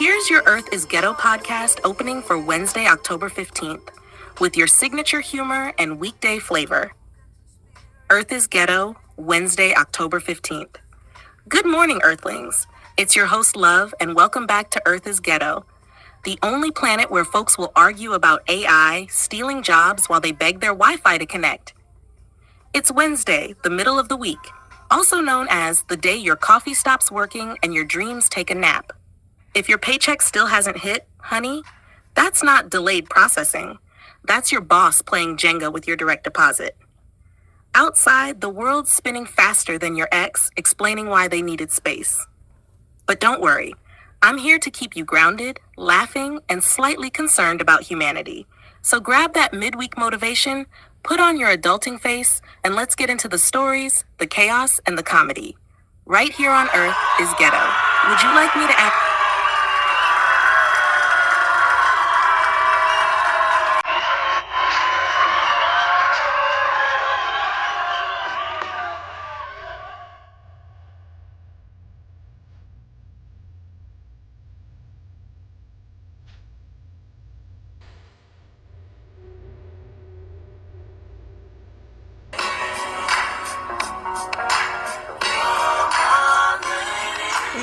Here's your Earth is Ghetto podcast opening for Wednesday, October 15th, with your signature humor and weekday flavor. Earth is Ghetto, Wednesday, October 15th. Good morning, Earthlings. It's your host, Love, and welcome back to Earth is Ghetto, the only planet where folks will argue about AI stealing jobs while they beg their Wi-Fi to connect. It's Wednesday, the middle of the week, also known as the day your coffee stops working and your dreams take a nap. If your paycheck still hasn't hit, honey, that's not delayed processing. That's your boss playing Jenga with your direct deposit. Outside, the world's spinning faster than your ex, explaining why they needed space. But don't worry, I'm here to keep you grounded, laughing, and slightly concerned about humanity. So grab that midweek motivation, put on your adulting face, and let's get into the stories, the chaos, and the comedy. Right here on Earth is Ghetto. Would you like me to act?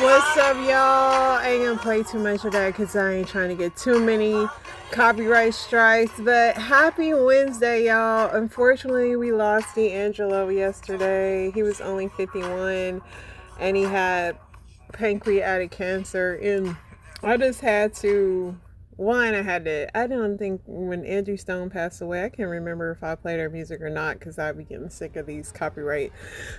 What's up, y'all? I ain't gonna play too much of that because I ain't trying to get too many copyright strikes. But happy Wednesday, y'all. Unfortunately, we lost D'Angelo yesterday. He was only 51 and he had pancreatic cancer. And I just had to, I don't think when Andrew Stone passed away, I can't remember if I played her music or not because I'd be getting sick of these copyright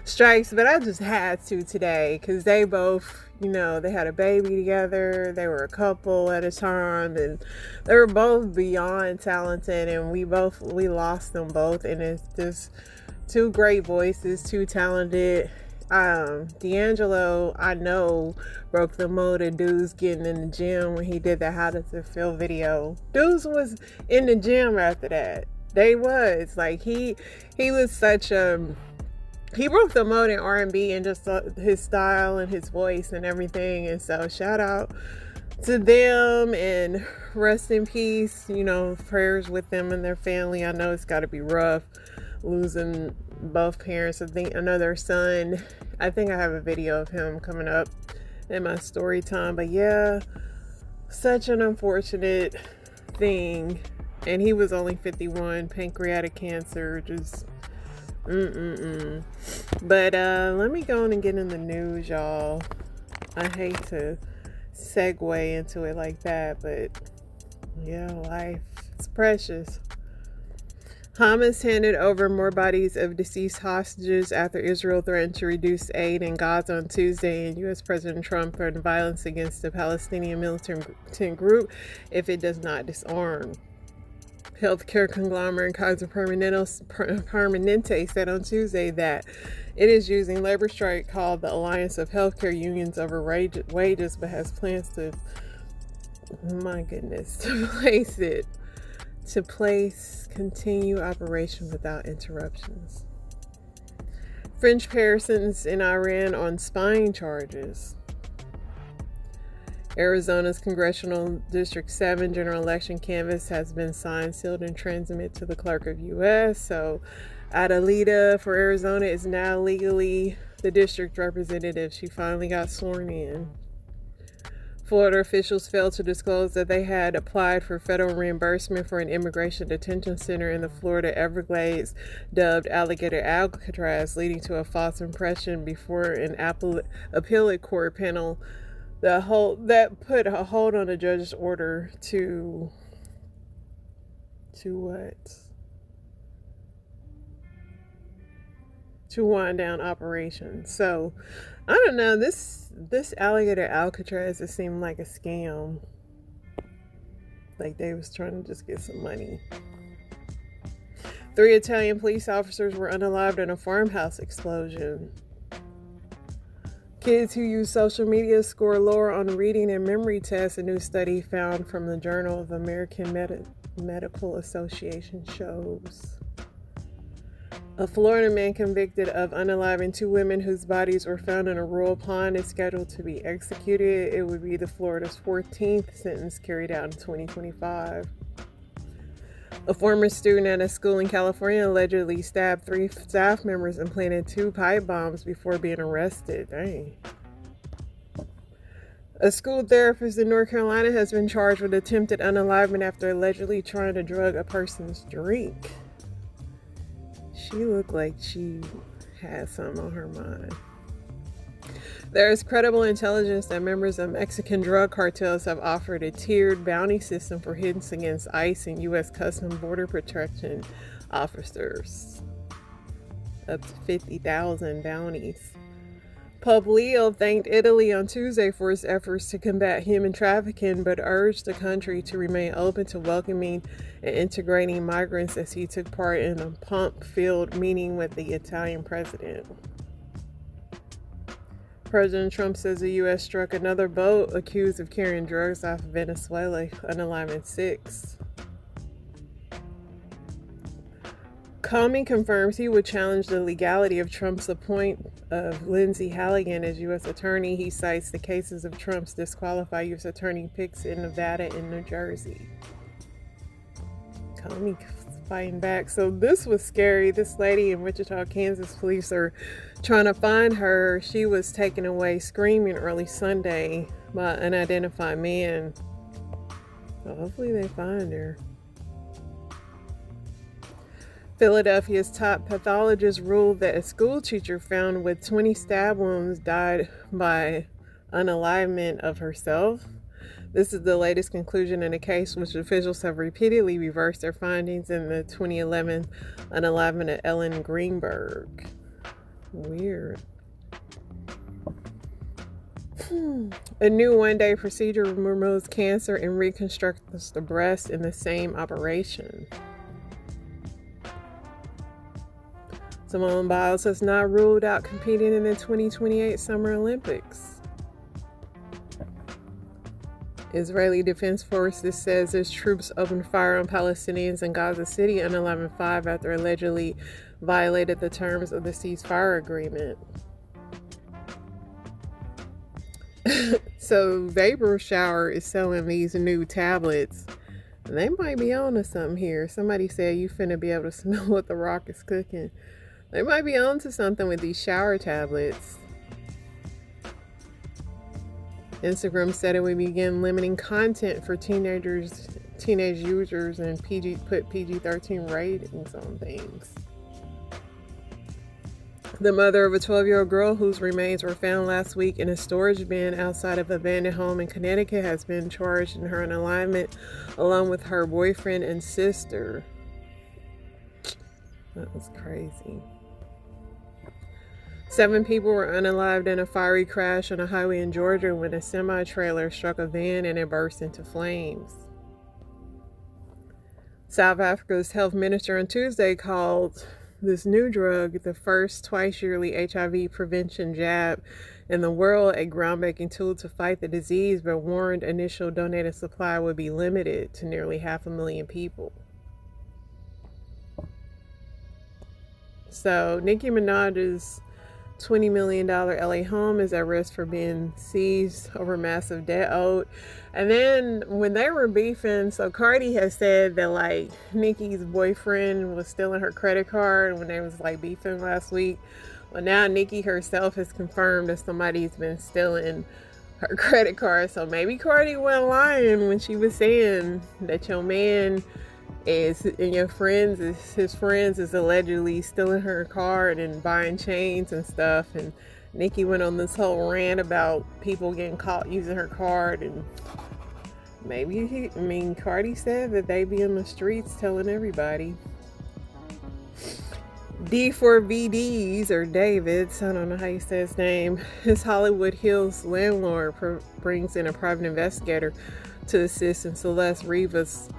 strikes. But I just had to today because they both, they had a baby together. They were a couple at a time and they were both beyond talented, and we lost them both. And it's just two great voices, two talented. D'Angelo, I know, broke the mold of dudes getting in the gym when he did the How Does It Feel video. Dudes was in the gym after that. They was like he was such he broke the mold in R&B and just his style and his voice and everything. And so shout out to them and rest in peace. Prayers with them and their family. I know it's got to be rough losing both parents. I think another son. I think I have a video of him coming up in my story time. But yeah, such an unfortunate thing. And he was only 51, pancreatic cancer, just But let me go on and get in the news, y'all. I hate to segue into it like that, but yeah, life is precious. Hamas handed over more bodies of deceased hostages after Israel threatened to reduce aid in Gaza on Tuesday, and U.S. President Trump threatened violence against the Palestinian militant group if it does not disarm. Healthcare conglomerate Kaiser Permanente said on Tuesday that it is using labor strike called the Alliance of Healthcare Unions over wages, but has plans to, continue operation without interruptions. French persons in Iran on spying charges. Arizona's Congressional District 7 general election canvass has been signed, sealed, and transmitted to the clerk of U.S. So Adelita for Arizona is now legally the district representative. She finally got sworn in. Florida officials failed to disclose that they had applied for federal reimbursement for an immigration detention center in the Florida Everglades dubbed Alligator Alcatraz, leading to a false impression before an appellate court panel that put a hold on the judge's order to wind down operations. So I don't know, this Alligator Alcatraz, it seemed like a scam. Like they was trying to just get some money. 3 Italian police officers were unalived in a farmhouse explosion. Kids who use social media score lower on reading and memory tests, a new study found from the Journal of American Medical Association shows. A Florida man convicted of unaliving 2 women whose bodies were found in a rural pond is scheduled to be executed. It would be the Florida's 14th sentence carried out in 2025. A former student at a school in California allegedly stabbed 3 staff members and planted 2 pipe bombs before being arrested. Dang. A school therapist in North Carolina has been charged with attempted unalivement after allegedly trying to drug a person's drink. She looked like she had something on her mind. There is credible intelligence that members of Mexican drug cartels have offered a tiered bounty system for hits against ICE and U.S. Customs Border Protection officers. Up to 50,000 bounties. Pope Leo thanked Italy on Tuesday for its efforts to combat human trafficking, but urged the country to remain open to welcoming and integrating migrants as he took part in a pomp-filled meeting with the Italian president. President Trump says the U.S. struck another boat accused of carrying drugs off Venezuela, unaliving 6. Comey confirms he would challenge the legality of Trump's appointment of Lindsay Halligan as U.S. Attorney. He cites the cases of Trump's disqualified U.S. Attorney picks in Nevada and New Jersey. Comey fighting back. So this was scary. This lady in Wichita, Kansas, police are trying to find her. She was taken away screaming early Sunday by an unidentified man. So hopefully they find her. Philadelphia's top pathologist ruled that a school teacher found with 20 stab wounds died by unalivement of herself. This is the latest conclusion in a case which officials have repeatedly reversed their findings in the 2011 unalivement of Ellen Greenberg. Weird. A new one-day procedure removes cancer and reconstructs the breast in the same operation. Simone Biles has not ruled out competing in the 2028 Summer Olympics. Israeli Defense Forces says its troops opened fire on Palestinians in Gaza City on 11/5 after allegedly violated the terms of the ceasefire agreement. So Vapor Shower is selling these new tablets. And they might be on to something here. Somebody said you finna be able to smell what the rock is cooking. They might be on to something with these shower tablets. Instagram said it would begin limiting content for teenage users and put PG-13 ratings on things. The mother of a 12-year-old girl whose remains were found last week in a storage bin outside of an abandoned home in Connecticut has been charged in her unalivement along with her boyfriend and sister. That was crazy. 7 people were unalived in a fiery crash on a highway in Georgia when a semi-trailer struck a van and it burst into flames. South Africa's health minister on Tuesday called this new drug the first twice-yearly HIV prevention jab in the world, a groundbreaking tool to fight the disease, but warned initial donated supply would be limited to nearly 500,000 people. So Nicki Minaj's $20 million LA home is at risk for being seized over massive debt owed. And then when they were beefing, so Cardi has said that like Nicki's boyfriend was stealing her credit card when they was like beefing last week. Well, now Nicki herself has confirmed that somebody's been stealing her credit card. So maybe Cardi wasn't lying when she was saying that your man is, and his friends is allegedly stealing her card and buying chains and stuff. And Nicki went on this whole rant about people getting caught using her card, and Cardi said that they be in the streets telling everybody. D4VDs, or Davids, I don't know how you say his name, his Hollywood Hills landlord brings in a private investigator to assist in Celeste Riva's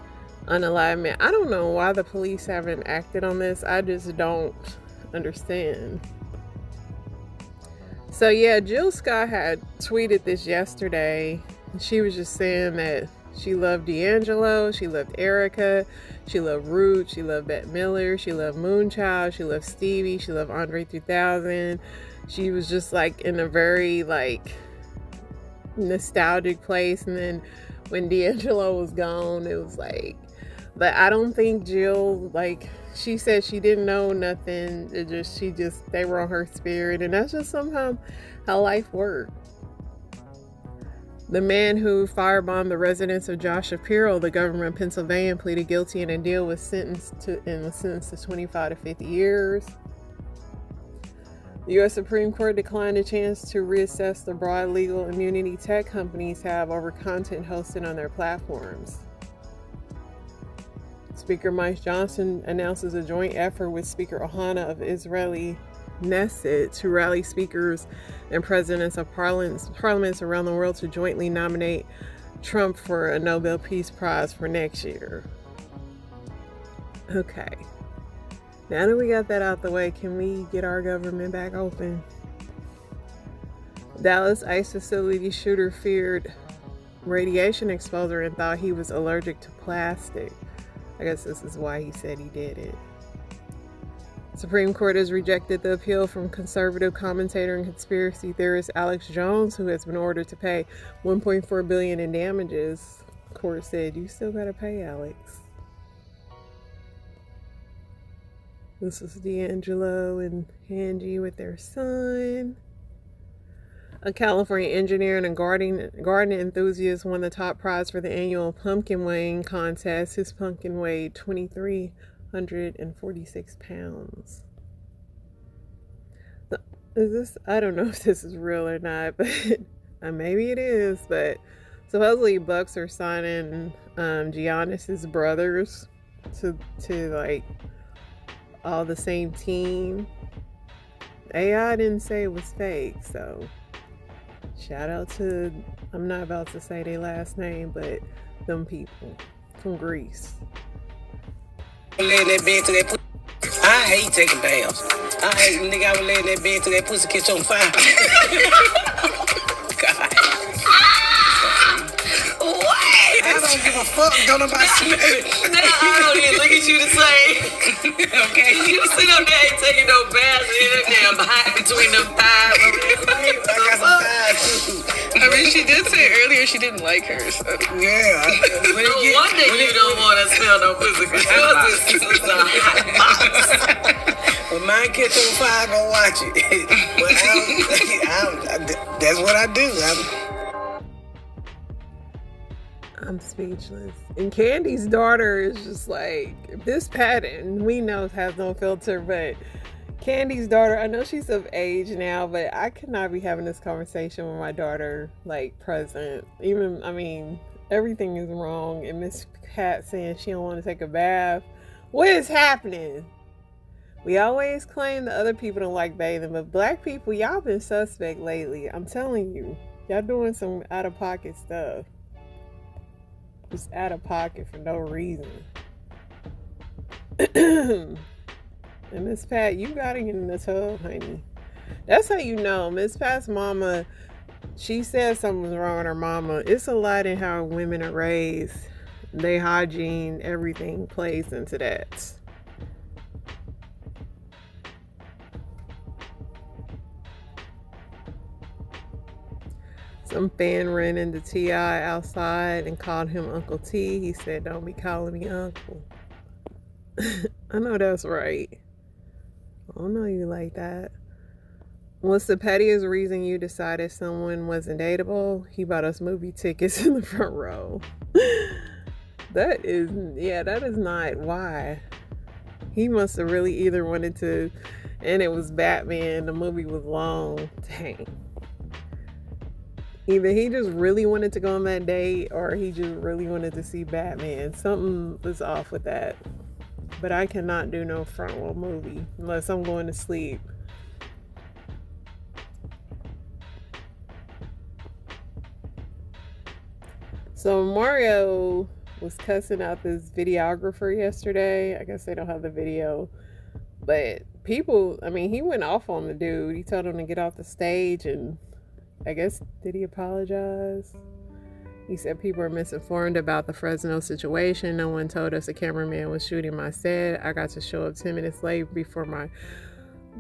unalivement. I don't know why the police haven't acted on this. I just don't understand. So yeah, Jill Scott had tweeted this yesterday. She was just saying that She loved D'Angelo. She loved Erica. She loved Root. She loved Bette Miller. She loved Moonchild. She loved Stevie. She loved Andre 3000. She was just like in a very like nostalgic place. And then when D'Angelo was gone, it was like, but I don't think Jill, like, she said she didn't know nothing. They were on her spirit. And that's just somehow how life worked. The man who firebombed the residence of Josh Shapiro, the governor of Pennsylvania, pleaded guilty in a deal was sentenced to 25 to 50 years. The U.S. Supreme Court declined a chance to reassess the broad legal immunity tech companies have over content hosted on their platforms. Speaker Mike Johnson announces a joint effort with Speaker Ohana of Israeli Knesset to rally speakers and presidents of parliaments around the world to jointly nominate Trump for a Nobel Peace Prize for next year. Okay. Now that we got that out the way, can we get our government back open? Dallas ICE facility shooter feared radiation exposure and thought he was allergic to plastic. I guess this is why he said he did it. Supreme Court has rejected the appeal from conservative commentator and conspiracy theorist Alex Jones, who has been ordered to pay $1.4 billion in damages. Court said, you still gotta pay, Alex. This is D'Angelo and Angie with their son. A California engineer and a garden enthusiast won the top prize for the annual pumpkin weighing contest. His pumpkin weighed 2,346 pounds. I don't know if this is real or not, but maybe it is. But supposedly Bucks are signing Giannis's brothers to like all the same team. AI didn't say it was fake, so shout out to, I'm not about to say their last name, but them people from Greece. I hate taking baths. I hate nigga. I was laying in that bed till that pussy catch on fire. God. What? I don't give a fuck. Don't nobody smell it. I don't even look at you the same. Okay. You sit up there ain't taking no baths in that damn hot between them thighs. I got some thighs too. I mean, she did say earlier she didn't like her, so. Yeah. No wonder you don't want to smell no pussy, because yours is a hot box. When mine catch on fire, I go watch it. But that's what I do. I'm speechless. And Candy's daughter is just like, this pattern, we know has no filter, but Candy's daughter, I know she's of age now, but I could not be having this conversation with my daughter, like, present. Even, I mean, everything is wrong. And Miss Pat saying she don't want to take a bath. What is happening? We always claim that other people don't like bathing, but black people, y'all been suspect lately. I'm telling you, y'all doing some out-of-pocket stuff. Just out of pocket for no reason. And Miss Pat, you gotta get in the tub, honey. That's how you know. Miss Pat's mama, she said something was wrong with her mama. It's a lot in how women are raised. Their hygiene, everything plays into that. Some fan ran into T.I. outside and called him Uncle T. He said, don't be calling me uncle. I know that's right. I don't know you like that. What's the pettiest reason you decided someone wasn't dateable? He bought us movie tickets in the front row. That is not why. He must have really either wanted to, and it was Batman, the movie was long. Dang. Either he just really wanted to go on that date or he just really wanted to see Batman. Something was off with that. But I cannot do no front row movie unless I'm going to sleep. So Mario was cussing out this videographer yesterday. I guess they don't have the video. But people, I mean, he went off on the dude. He told him to get off the stage and I guess, did he apologize? He said people are misinformed about the Fresno situation. No one told us the cameraman was shooting my set. I got to show up 10 minutes late before my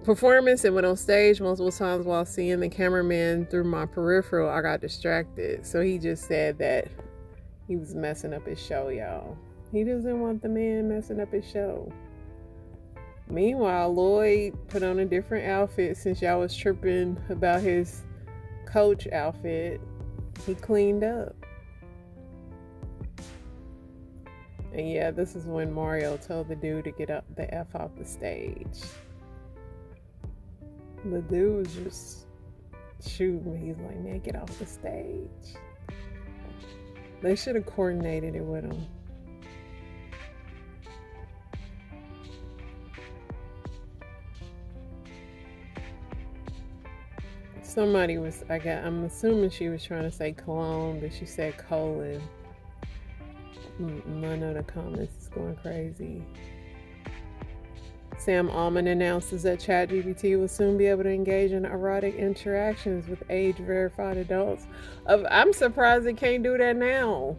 performance and went on stage multiple times while seeing the cameraman through my peripheral. I got distracted. So he just said that he was messing up his show, y'all. He doesn't want the man messing up his show. Meanwhile, Lloyd put on a different outfit since y'all was tripping about his Coach outfit. He cleaned up. And yeah, this is when Mario told the dude to get up the F off the stage. The dude was just shooting. He's like, man, get off the stage. They should have coordinated it with him. Somebody was, I'm assuming she was trying to say cologne, but she said colon. None of the comments is going crazy. Sam Altman announces that ChatGPT will soon be able to engage in erotic interactions with age-verified adults. I'm surprised it can't do that now.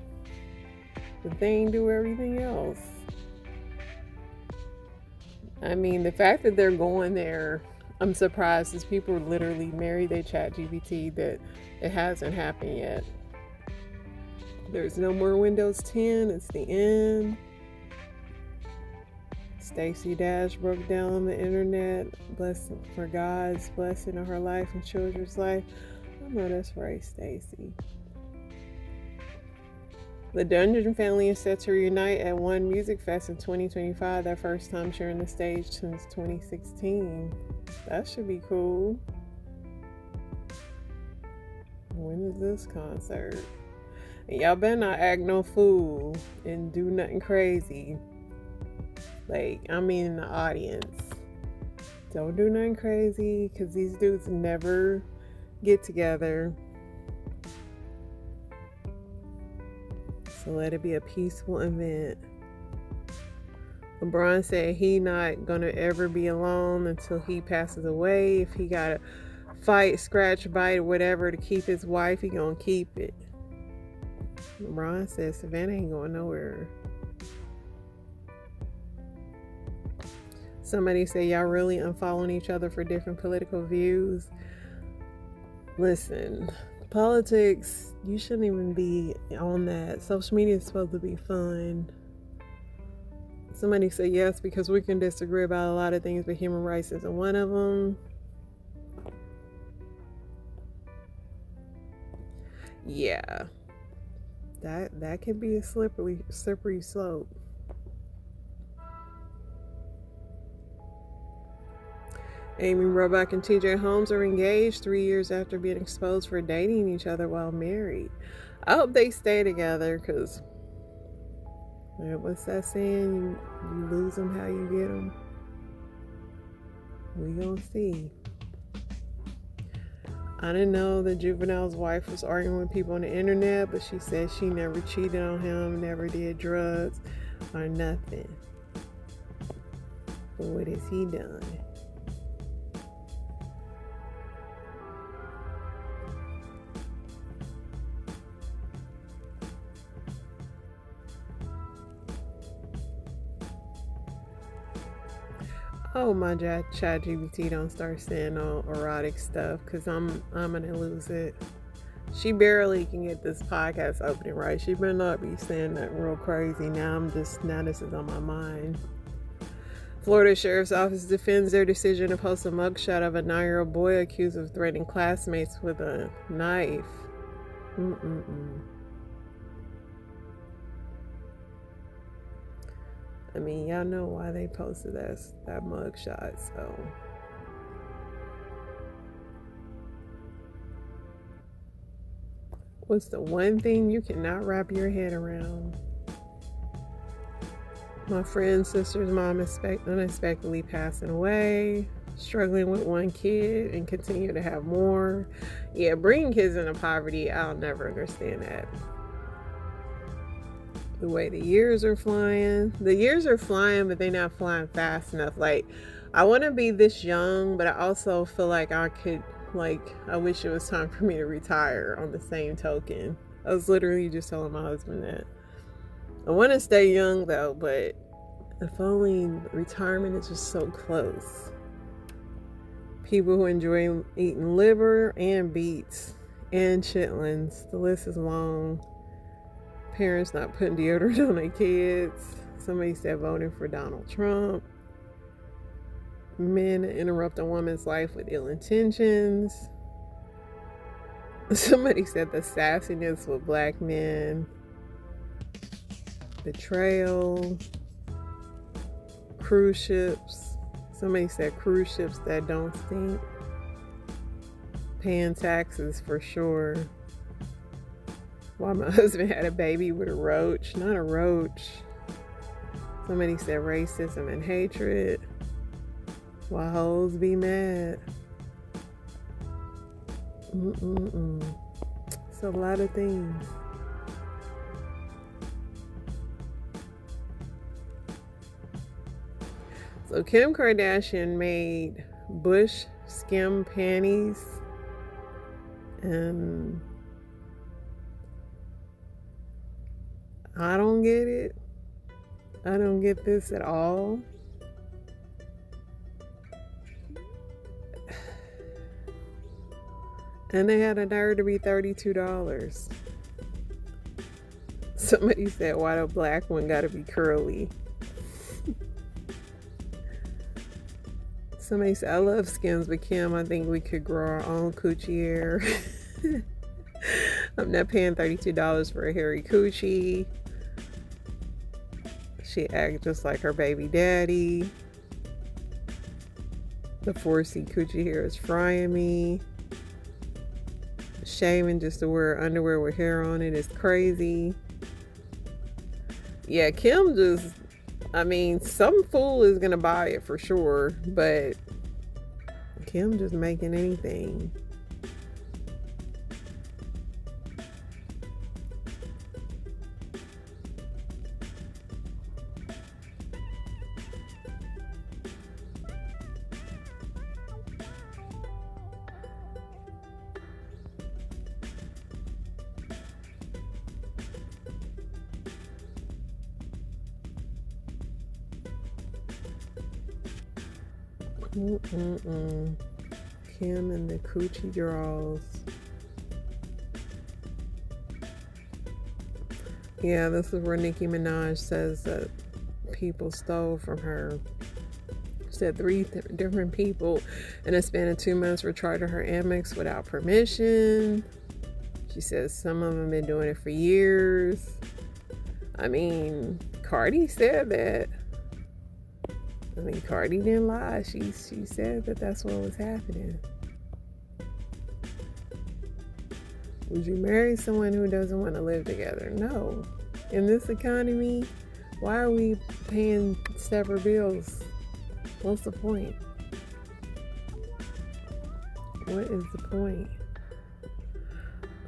But they ain't do everything else. I mean, the fact that they're going there, I'm surprised, as people literally marry their ChatGPT, that it hasn't happened yet. There's no more Windows 10. It's the end. Stacey Dash broke down the internet. Blessing for God's blessing of her life and children's life. I know that's right, Stacey. The Dungeon family is set to reunite at One Music Fest in 2025. Their first time sharing the stage since 2016. That should be cool. When is this concert? And y'all better not act no fool and do nothing crazy. Like, I mean in the audience. Don't do nothing crazy, because these dudes never get together. So let it be a peaceful event. LeBron said he not gonna ever be alone until he passes away. If he gotta fight, scratch, bite, or whatever to keep his wife, he gonna keep it. LeBron said Savannah ain't going nowhere. Somebody say y'all really unfollowing each other for different political views. Listen, politics, you shouldn't even be on that. Social media is supposed to be fun. Somebody say yes, because we can disagree about a lot of things, but human rights isn't one of them. Yeah, that could be a slippery slope. Amy Robach and TJ Holmes are engaged 3 years after being exposed for dating each other while married. I hope they stay together, because what's that saying? You lose them how you get them. We gonna see. I didn't know the Juvenile's wife was arguing with people on the internet, but she said she never cheated on him, never did drugs or nothing. But what has he done? Oh, my ChatGPT don't start saying all erotic stuff, because I'm gonna lose it. She barely can get this podcast opening right. She better not be saying that real crazy. Now this is on my mind. Florida Sheriff's Office defends their decision to post a mugshot of a 9-year-old boy accused of threatening classmates with a knife. I mean, y'all know why they posted that mugshot, so. What's the one thing you cannot wrap your head around? My friend's sister's mom unexpectedly passing away, struggling with one kid and continue to have more. Yeah, bringing kids into poverty, I'll never understand that. The way the years are flying. The years are flying, but they're not flying fast enough. Like, I want to be this young, but I also feel like I wish it was time for me to retire on the same token. I was literally just telling my husband that. I want to stay young though, but if only retirement is just so close. People who enjoy eating liver and beets and chitlins. The list is long. Parents not putting deodorant on their kids. Somebody said voting for Donald Trump. Men interrupt a woman's life with ill intentions. Somebody said the sassiness with black men. Betrayal. Cruise ships. Somebody said cruise ships that don't stink. Paying taxes for sure. Why my husband had a baby with a roach. Not a roach. Somebody said racism and hatred. Why hoes be mad. It's a lot of things. So Kim Kardashian made Bush skim panties, and I don't get it. I don't get this at all. And they had a nerve to be $32. Somebody said, why the black one gotta be curly? Somebody said, I love skims, but Kim, I think we could grow our own coochie hair. I'm not paying $32 for a hairy coochie. She acts just like her baby daddy. The 4C coochie hair is frying me. Shaving just to wear underwear with hair on it is crazy. Yeah, Kim just, I mean, some fool is gonna buy it for sure, but Kim just making anything. Kim and the coochie draws. Yeah, this is where Nicki Minaj says that people stole from her. Said three different people in a span of 2 months were charging her Amex without permission. She says some of them been doing it for years. I mean, Cardi said that. I mean, Cardi didn't lie. She said that that's what was happening. Would you marry someone who doesn't want to live together? No. In this economy, why are we paying separate bills? What's the point? What is the point?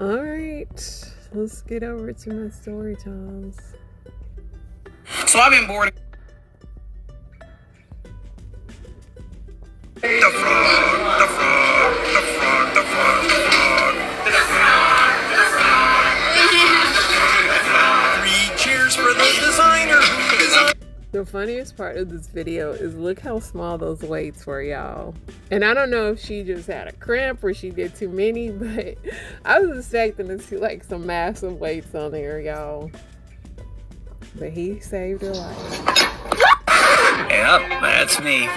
All right, let's get over to my story times. So I've been bored. The funniest part of this video is look how small those weights were, y'all. And I don't know if she just had a cramp or she did too many, but I was expecting to see like some massive weights on there, y'all. But he saved her life. Yep, that's me.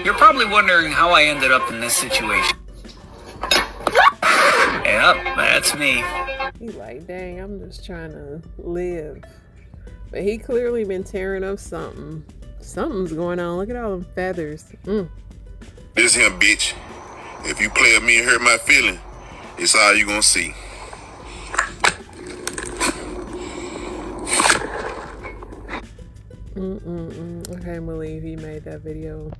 You're probably wondering how I ended up in this situation. Yep, that's me. He's like, dang, I'm just trying to live. But he clearly been tearing up something. Something's going on. Look at all them feathers. This him, bitch. If you play with me and hurt my feeling, it's all you gonna see. I can't believe he made that video.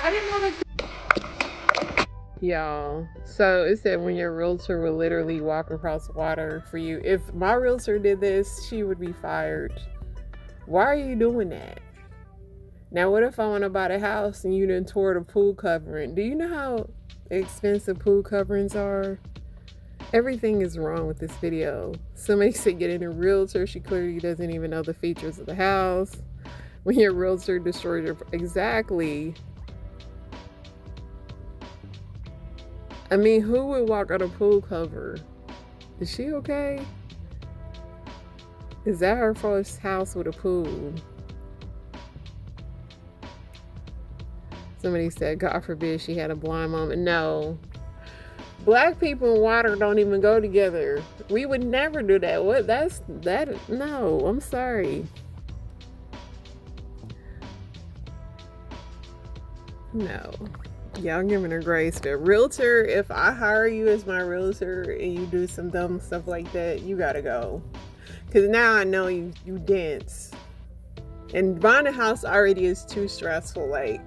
I didn't know that. Y'all, so it said when your realtor will literally walk across water for you. If my realtor did this, she would be fired. Why are you doing that? Now, what if I want to buy the house and you done tore the pool covering? Do you know how expensive pool coverings are? Everything is wrong with this video. Somebody said getting a realtor. She clearly doesn't even know the features of the house. When your realtor destroyed your... Exactly. I mean, who would walk on a pool cover? Is she okay? Is that her first house with a pool? Somebody said, God forbid she had a blind mom. No. Black people and water don't even go together. We would never do that. What? No, I'm sorry. No. Y'all giving her grace. But realtor, if I hire you as my realtor and you do some dumb stuff like that, you gotta go. Because now I know you dance. And buying a house already is too stressful. Like,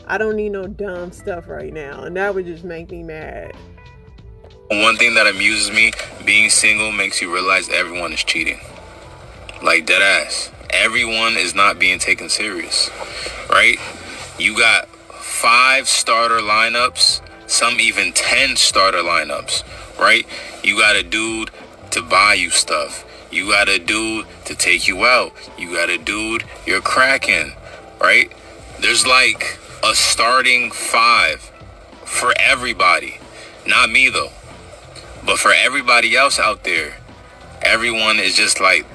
I don't need no dumb stuff right now. And that would just make me mad. One thing that amuses me, being single makes you realize everyone is cheating. Like, dead ass. Everyone is not being taken serious, right? You got 5 starter lineups, some even 10 starter lineups, right? You got a dude to buy you stuff. You got a dude to take you out. You got a dude you're cracking, right? There's like a starting 5 for everybody. Not me though. But for everybody else out there, everyone is just like,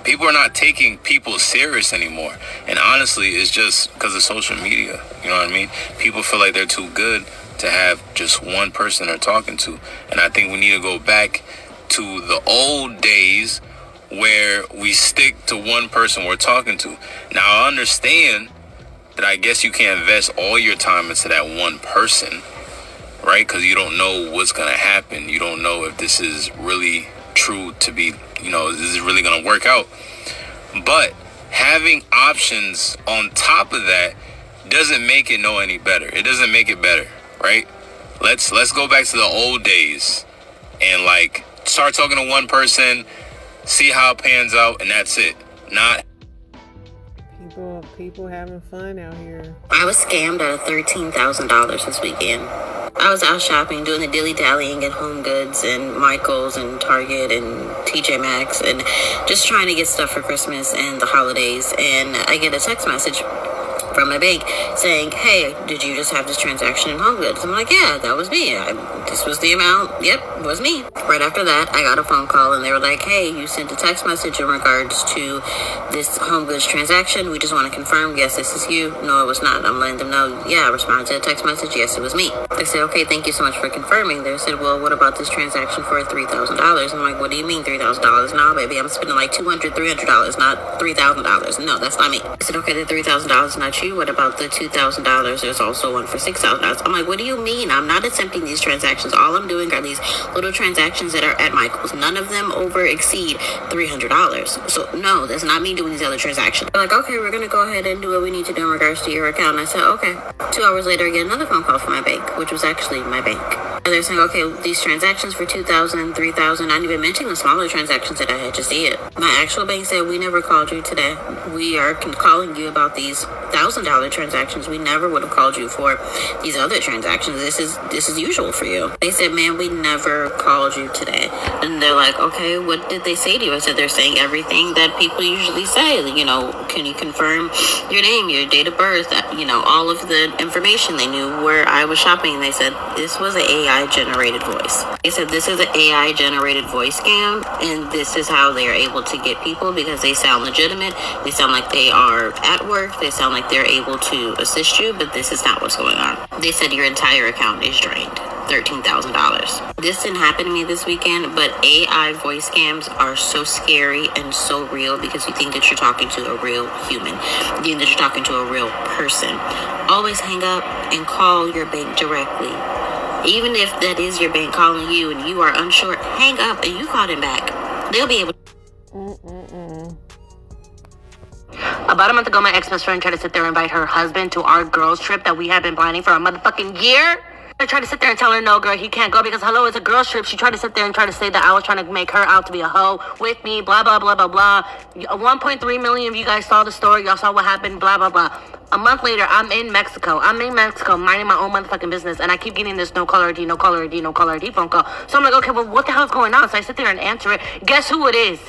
people are not taking people serious anymore. And honestly, it's just because of social media. You know what I mean? People feel like they're too good to have just one person they're talking to. And I think we need to go back to the old days where we stick to one person we're talking to. Now, I understand that I guess you can't invest all your time into that one person, right? Because you don't know what's going to happen. You don't know if this is really true to be, this is really going to work out. But having options on top of that doesn't make it no any better. It doesn't make it better, right? Let's go back to the old days and like start talking to one person, see how it pans out, and that's it. Not people having fun out here. I was scammed out of $13,000 this weekend. I was out shopping, doing the dilly-dallying at Home Goods and Michael's and Target and TJ Maxx and just trying to get stuff for Christmas and the holidays. And I get a text message from my bank saying, hey, did you just have this transaction in Home Goods? I'm like, yeah, that was me. This was the amount. Yep, it was me. Right after that, I got a phone call and they were like, hey, you sent a text message in regards to this Home Goods transaction. We just want to confirm, yes, this is you. No, it was not. I'm letting them know, yeah, I responded to a text message. Yes, it was me. They said, okay, thank you so much for confirming. They said, well, what about this transaction for $3,000? I'm like, what do you mean $3,000? No, baby, I'm spending like $200, $300, not $3,000. No, that's not me. I said, okay, the $3,000 is not you. What about the $2,000? There's also one for $6,000. I'm like, what do you mean? I'm not attempting these transactions. All I'm doing are these little transactions that are at Michael's. None of them over exceed $300. So no, that's not me doing these other transactions. They're like, okay, we're going to go ahead and do what we need to do in regards to your account. And I said, okay. 2 hours later, I get another phone call from my bank, which was actually my bank. And they're saying, okay, these transactions for $2,000, $3,000, not even mentioning the smaller transactions that I had just did. My actual bank said, we never called you today. We are calling you about these $1,000 transactions. We never would have called you for these other transactions. This is usual for you. They said, man, we never called you today. And they're like, okay, what did they say to you? I said, they're saying everything that people usually say. Can you confirm your name, your date of birth, all of the information. They knew where I was shopping. They said, this was an AI generated voice. They said, this is an AI generated voice scam, and this is how they are able to get people because they sound legitimate. They sound like they are at work. They sound like they're able to assist you, but this is not what's going on. They said your entire account is drained. $13,000. This didn't happen to me this weekend, but AI voice scams are so scary and so real because you think that you're talking to a real human. You think that you're talking to a real person. Always hang up and call your bank directly. Even if that is your bank calling you and you are unsure, hang up and you call them back. They'll be able to. About a month ago, my ex-best friend tried to sit there and invite her husband to our girls' trip that we have been planning for a motherfucking year. I tried to sit there and tell her, no, girl, he can't go because, hello, it's a girls' trip. She tried to sit there and try to say that I was trying to make her out to be a hoe with me, blah, blah, blah, blah, blah. 1.3 million of you guys saw the story. Y'all saw what happened, blah, blah, blah. A month later, I'm in Mexico. Minding my own motherfucking business, and I keep getting this no caller ID phone call. So I'm like, okay, well, what the hell's going on? So I sit there and answer it. Guess who it is?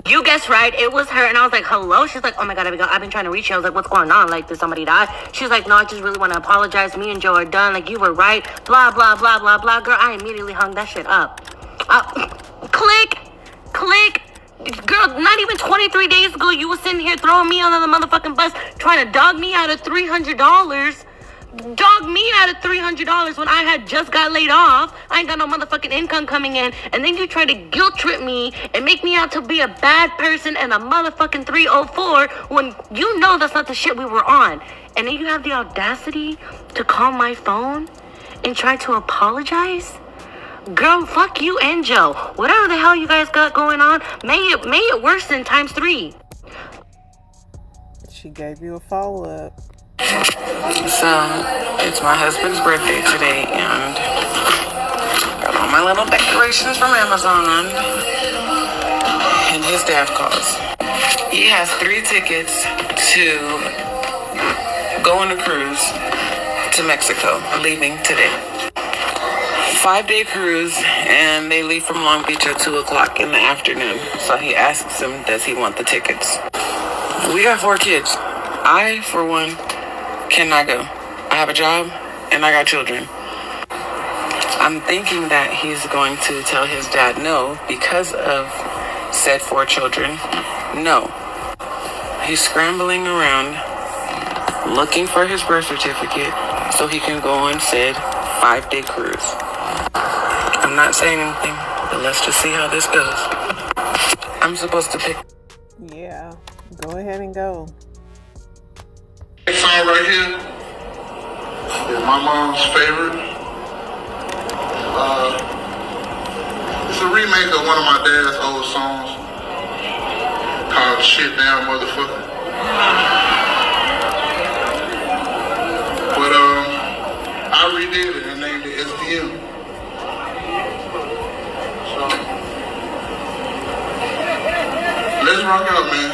You guessed right. It was her. And I was like, hello? She's like, oh my God, I've been trying to reach you. I was like, what's going on? Like, did somebody die? She's like, no, I just really want to apologize. Me and Joe are done. Like, you were right. Blah, blah, blah, blah, blah. Girl, I immediately hung that shit up. Click. Girl, not even 23 days ago, you were sitting here throwing me under the motherfucking bus, trying to dog me out of $300. Dog me out of $300 when I had just got laid off. I ain't got no motherfucking income coming in. And then you try to guilt trip me and make me out to be a bad person and a motherfucking 304 when you know that's not the shit we were on. And then you have the audacity to call my phone and try to apologize? Girl, fuck you and Joe. Whatever the hell you guys got going on, may it worse than times 3. She gave you a follow-up. So, it's my husband's birthday today, and got all my little decorations from Amazon, and his dad calls. He has 3 tickets to go on a cruise to Mexico, leaving today. 5-day cruise, and they leave from Long Beach at 2 o'clock in the afternoon. So he asks him, does he want the tickets? We got 4 kids. I, for one, cannot go. I have a job, and I got children. I'm thinking that he's going to tell his dad no because of said 4 children. No. He's scrambling around looking for his birth certificate so he can go on said 5-day cruise. I'm not saying anything, but let's just see how this goes. I'm supposed to pick. Yeah, go ahead and go. This song right here is my mom's favorite. It's a remake of one of my dad's old songs called Shit Down Motherfucker. But I redid it and named it SDM. So let's rock out, man.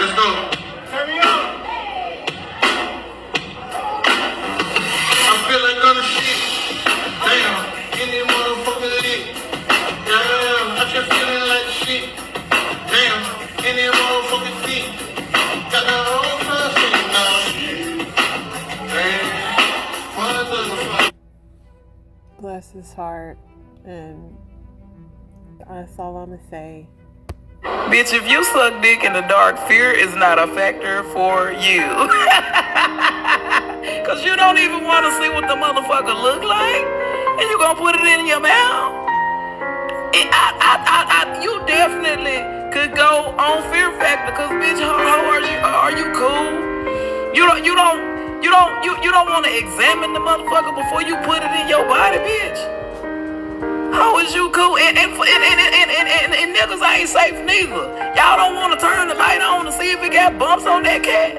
Let's go. Turn me on. I'm feeling gonna shit. Damn, any motherfucker lit. Damn, I just feeling like shit. Damn, any motherfucker thick. Got the whole person now. Damn, motherfucker. Bless his heart, and that's all I'm gonna say. Bitch, if you suck dick in the dark, fear is not a factor for you. Cause you don't even want to see what the motherfucker look like, and you gonna put it in your mouth. You definitely could go on fear factor, cause bitch, are you cool? You don't want to examine the motherfucker before you put it in your body, bitch. How is you cool? And niggas ain't safe neither. Y'all don't want to turn the light on to see if it got bumps on that cat.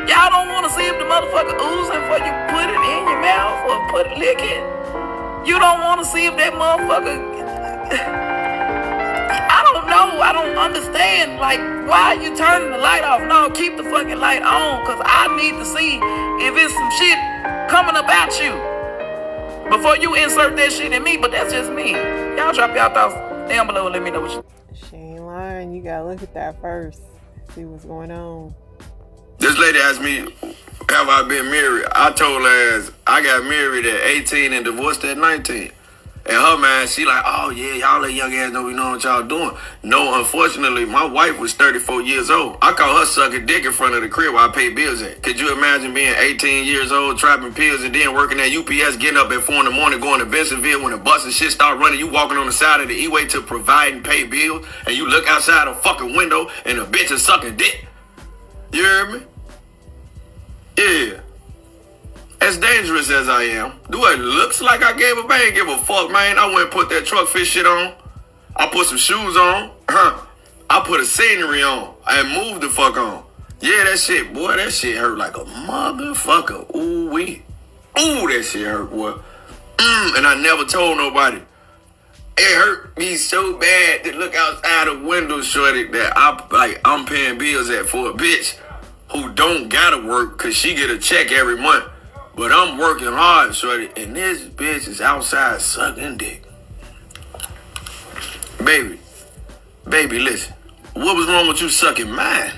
Y'all don't want to see if the motherfucker oozing before you put it in your mouth or lick it. You don't want to see if that motherfucker. I don't know. I don't understand. Like, why are you turning the light off? No, keep the fucking light on, cause I need to see if it's some shit coming about you before you insert that shit in me. But that's just me. Y'all drop y'all thoughts down below and let me know what you. She ain't lying. You gotta look at that first. See what's going on. This lady asked me, have I been married? I told her as I got married at 18 and divorced at 19. And her man, she like, oh yeah, y'all let young ass know we know what y'all doing. No, unfortunately, my wife was 34 years old. I caught her sucking dick in front of the crib while I paid bills at. Could you imagine being 18 years old, trapping pills, and then working at UPS, getting up at 4 in the morning, going to Bensenville when the bus and shit start running, you walking on the side of the E-way to provide and pay bills, and you look outside a fucking window and a bitch is sucking dick? You hear me? Yeah. As dangerous as I am, do it looks like I gave up? I ain't give a fuck, man. I went and put that truck fish shit on. I put some shoes on. I put a scenery on. I moved the fuck on. Yeah, that shit, boy, that shit hurt like a motherfucker. Ooh, wee. Ooh, that shit hurt, boy. And I never told nobody. It hurt me so bad to look outside the window, shorty, that I'm paying bills for a bitch who don't gotta work because she get a check every month. But I'm working hard, shorty, and this bitch is outside sucking dick. Baby, listen. What was wrong with you sucking mine?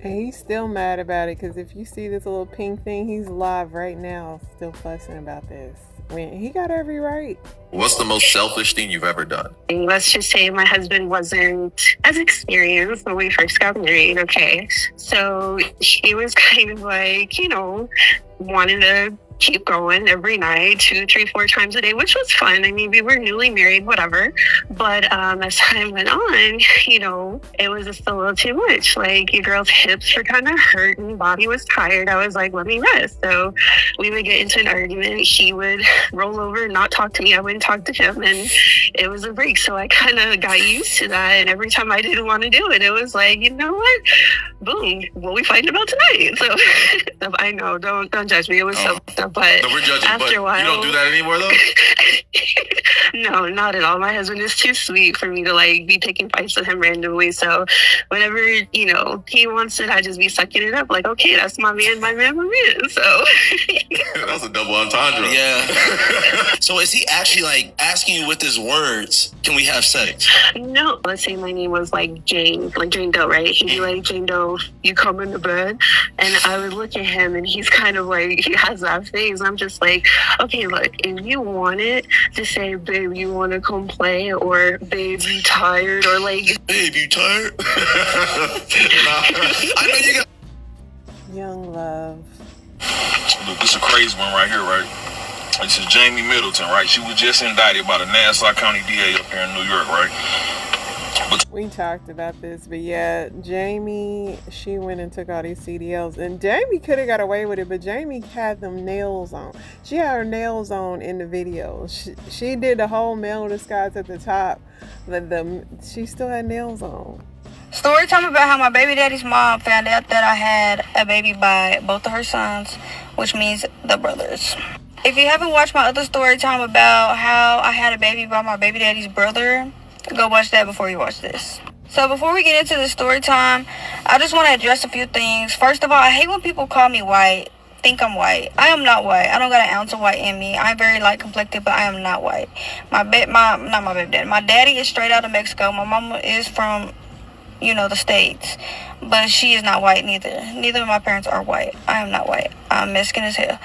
And he's still mad about it, because if you see this little pink thing, he's live right now still fussing about this. I mean, he got every right. What's the most selfish thing you've ever done? Let's just say my husband wasn't as experienced when we first got married, okay? So he was kind of like, wanting to keep going every night, 2, 3, 4 times a day, which was fun. I mean, we were newly married, whatever. But as time went on, it was just a little too much. Like, your girl's hips were kind of hurting, body was tired. I was like, let me rest. So we would get into an argument. He would roll over and not talk to me. I wouldn't talk to him. And it was a break. So I kind of got used to that. And every time I didn't want to do it, it was like, you know what? Boom. What we fighting about tonight? So I know, don't judge me. It was so but so we're judging, after but a while, you don't do that anymore, though? No, not at all. My husband is too sweet for me to be picking fights with him randomly. So whenever, he wants it, I just be sucking it up. Like, okay, that's my man, my man, my man. So that's a double entendre. Yeah. So is he actually asking you with his words, can we have sex? No. Let's say my name was Jane, Jane Doe, right? He'd be like, Jane Doe, you come in the bed. And I would look at him and he's kind of he has that face. I'm just like, okay, look, if you want it, just say, babe, you want to come play, or babe, you tired, or babe, you tired? I know you got. Young love. Look, this is a crazy one right here, right? This is Jamie Middleton, right? She was just indicted by the Nassau County DA up here in New York, right? We talked about this, but yeah, Jamie, she went and took all these CDLs, and Jamie could have got away with it, but Jamie had them nails on. She had her nails on in the video. She did the whole male disguise at the top, but she still had nails on. Story time about how my baby daddy's mom found out that I had a baby by both of her sons, which means the brothers. If you haven't watched my other story time about how I had a baby by my baby daddy's brother, go watch that before you watch this. So before we get into the story time, I just want to address a few things. First of all, I hate when people call me white, think I'm white. I am not white. I don't got an ounce of white in me. I'm very light complected, but I am not white. Not my baby daddy. My daddy is straight out of Mexico. My mama is from, the States. But she is not white neither. Neither of my parents are white. I am not white. I'm Mexican as hell.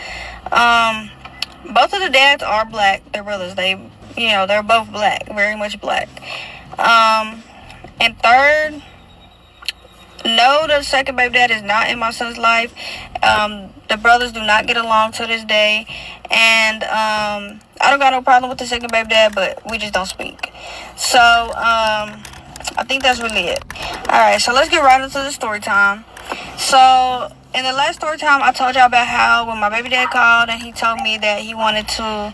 Both of the dads are black. They're brothers. They're both black, very much black. And third, no, the second baby dad is not in my son's life. The brothers do not get along to this day. And I don't got no problem with the second baby dad, but we just don't speak. So I think that's really it. Alright, so let's get right into the story time. So in the last story time, I told y'all about how when my baby dad called and he told me that he wanted to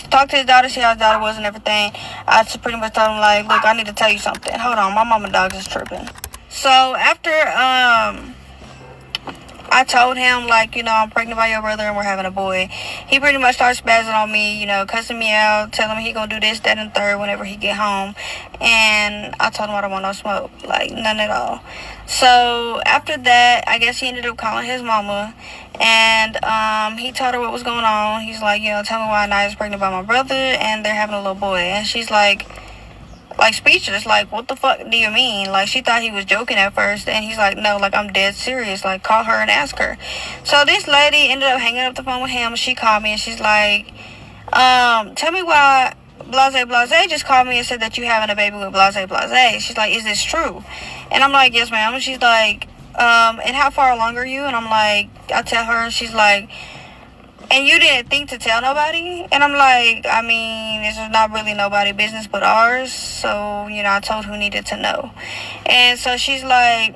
talk to his daughter, see how his daughter was and everything. I just pretty much told him, look, I need to tell you something. Hold on, my mama dogs is tripping. So after I told him, I'm pregnant by your brother and we're having a boy, he pretty much started spazzing on me, cussing me out, telling me he gonna do this, that, and third whenever he get home. And I told him I don't want no smoke, none at all. So after that, I guess he ended up calling his mama, and he told her what was going on. He's like, tell me why Naya's pregnant by my brother and they're having a little boy. And she's like speechless, what the fuck do you mean? She thought he was joking at first, and he's like, no, I'm dead serious, call her and ask her. So this lady ended up hanging up the phone with him. She called me and she's like, tell me why Blase just called me and said that you having a baby with Blase. She's like, is this true? And I'm like, yes, ma'am. And she's like, and how far along are you? And I'm like, I tell her, and she's like, and you didn't think to tell nobody? And I'm like, I mean, this is not really nobody's business but ours. So, I told who needed to know. And so she's like,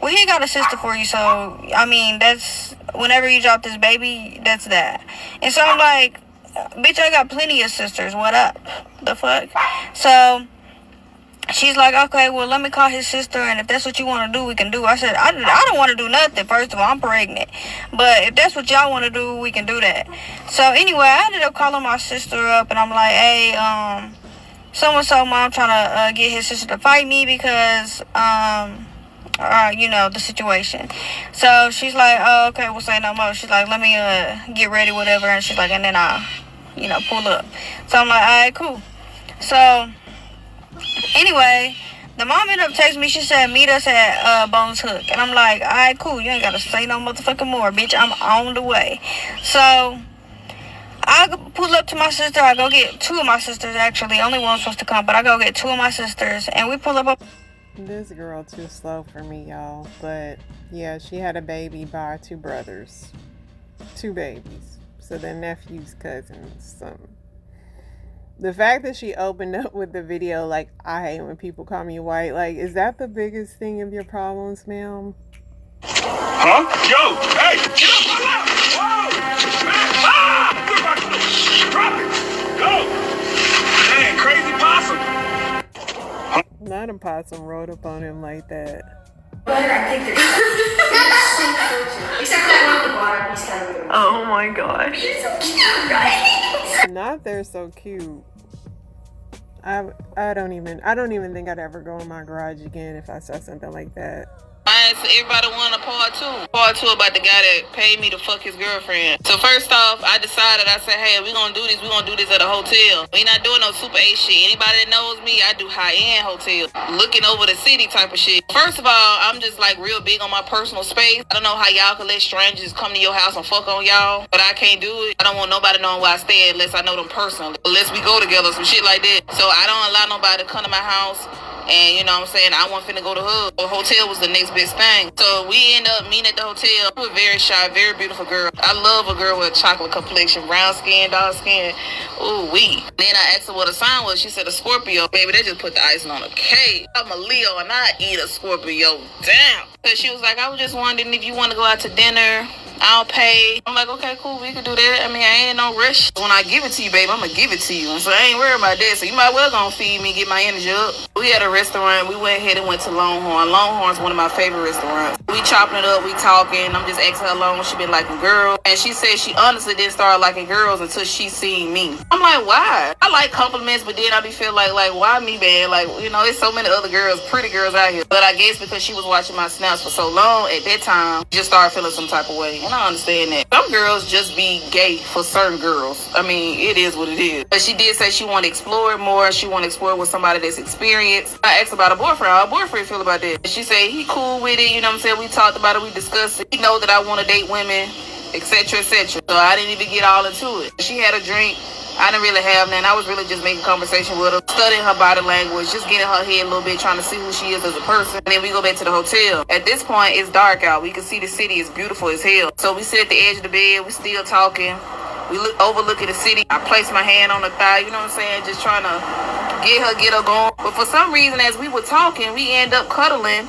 Well, he got a sister for you, so, I mean, that's, whenever you drop this baby, that's that. And so I'm like, bitch, I got plenty of sisters, what up? The fuck? So she's like, okay, well, let me call his sister, and if that's what you want to do, we can do. I said, I don't want to do nothing. First of all, I'm pregnant. But if that's what y'all want to do, we can do that. So anyway, I ended up calling my sister up, and I'm like, hey, so-and-so, mom, trying to get his sister to fight me because, you know, the situation. So she's like, oh, okay, we'll say no more. She's like, let me get ready, whatever. And she's like, and then I'll, you know, pull up. So I'm like, all right, cool. So anyway, the mom ended up texting me. She said, meet us at Bones Hook. And I'm like, all right, cool. You ain't got to say no motherfucking more, bitch. I'm on the way. So I pull up to my sister. I go get two of my sisters, actually. Only one's supposed to come, but I go get two of my sisters. And we pull up. This girl too slow for me, y'all. But yeah, she had a baby by two brothers. Two babies. So they're nephews, cousins, something. The fact that she opened up with the video like, I hate when people call me white, like, is that the biggest thing of your problems, ma'am? Huh? Yo, hey, get up my lap! Whoa! Man, ah! Drop it! Go! Dang, crazy possum! Not a possum rode up on him like that. Oh my gosh. You're so cute, right? Not they're so cute. I don't even think I'd ever go in my garage again if I saw something like that. Everybody want a part two. Part two about the guy that paid me to fuck his girlfriend. So first off, I decided, I said, hey, we gonna do this at a hotel. We not doing no Super 8 shit. Anybody that knows me, I do high-end hotels. Looking over the city type of shit. First of all, I'm just like real big on my personal space. I don't know how y'all can let strangers come to your house and fuck on y'all, but I can't do it. I don't want nobody knowing where I stay unless I know them personally. Unless we go together, some shit like that. So I don't allow nobody to come to my house. And you know what I'm saying, I wasn't finna go to her. The hotel was the next best thing. So we ended up meeting at the hotel. She was very shy, very beautiful girl. I love a girl with a chocolate complexion, brown skin, dark skin. Ooh wee. Then I asked her what a sign was. She said a Scorpio. Baby, they just put the icing on the cake. I'm a Leo and I eat a Scorpio. Damn. Cause she was like, I was just wondering if you want to go out to dinner. I'll pay. I'm like, okay, cool, we can do that. I mean, I ain't in no rush. When I give it to you, babe, I'm gonna give it to you. And so I ain't worried about that. So you might well gonna feed me, get my energy up. We had a restaurant. We went ahead and went to Longhorn. Longhorn's one of my favorite restaurants. We chopping it up, we talking. I'm just asking her how long she been liking girls. And she said she honestly didn't start liking girls until she seen me. I'm like, why? I like compliments, but then I be feel like why me, man? Like, you know, there's so many other girls, pretty girls out here. But I guess because she was watching my snaps for so long, at that time, she just started feeling some type of way. And I understand that. Some girls just be gay for certain girls. I mean, it is what it is. But she did say she want to explore it more. She want to explore it with somebody that's experienced. I asked about her boyfriend. How her boyfriend feel about that? She said he cool with it. You know what I'm saying? We talked about it. We discussed it. He know that I want to date women, etc., etc. So I didn't even get all into it. She had a drink. I didn't really have none. I was really just making conversation with her, studying her body language, just getting her head a little bit, trying to see who she is as a person. And then we go back to the hotel. At this point, it's dark out. We can see the city is beautiful as hell. So we sit at the edge of the bed. We still talking. We look overlooking the city. I place my hand on her thigh. You know what I'm saying? Just trying to get her going. But for some reason, as we were talking, we end up cuddling.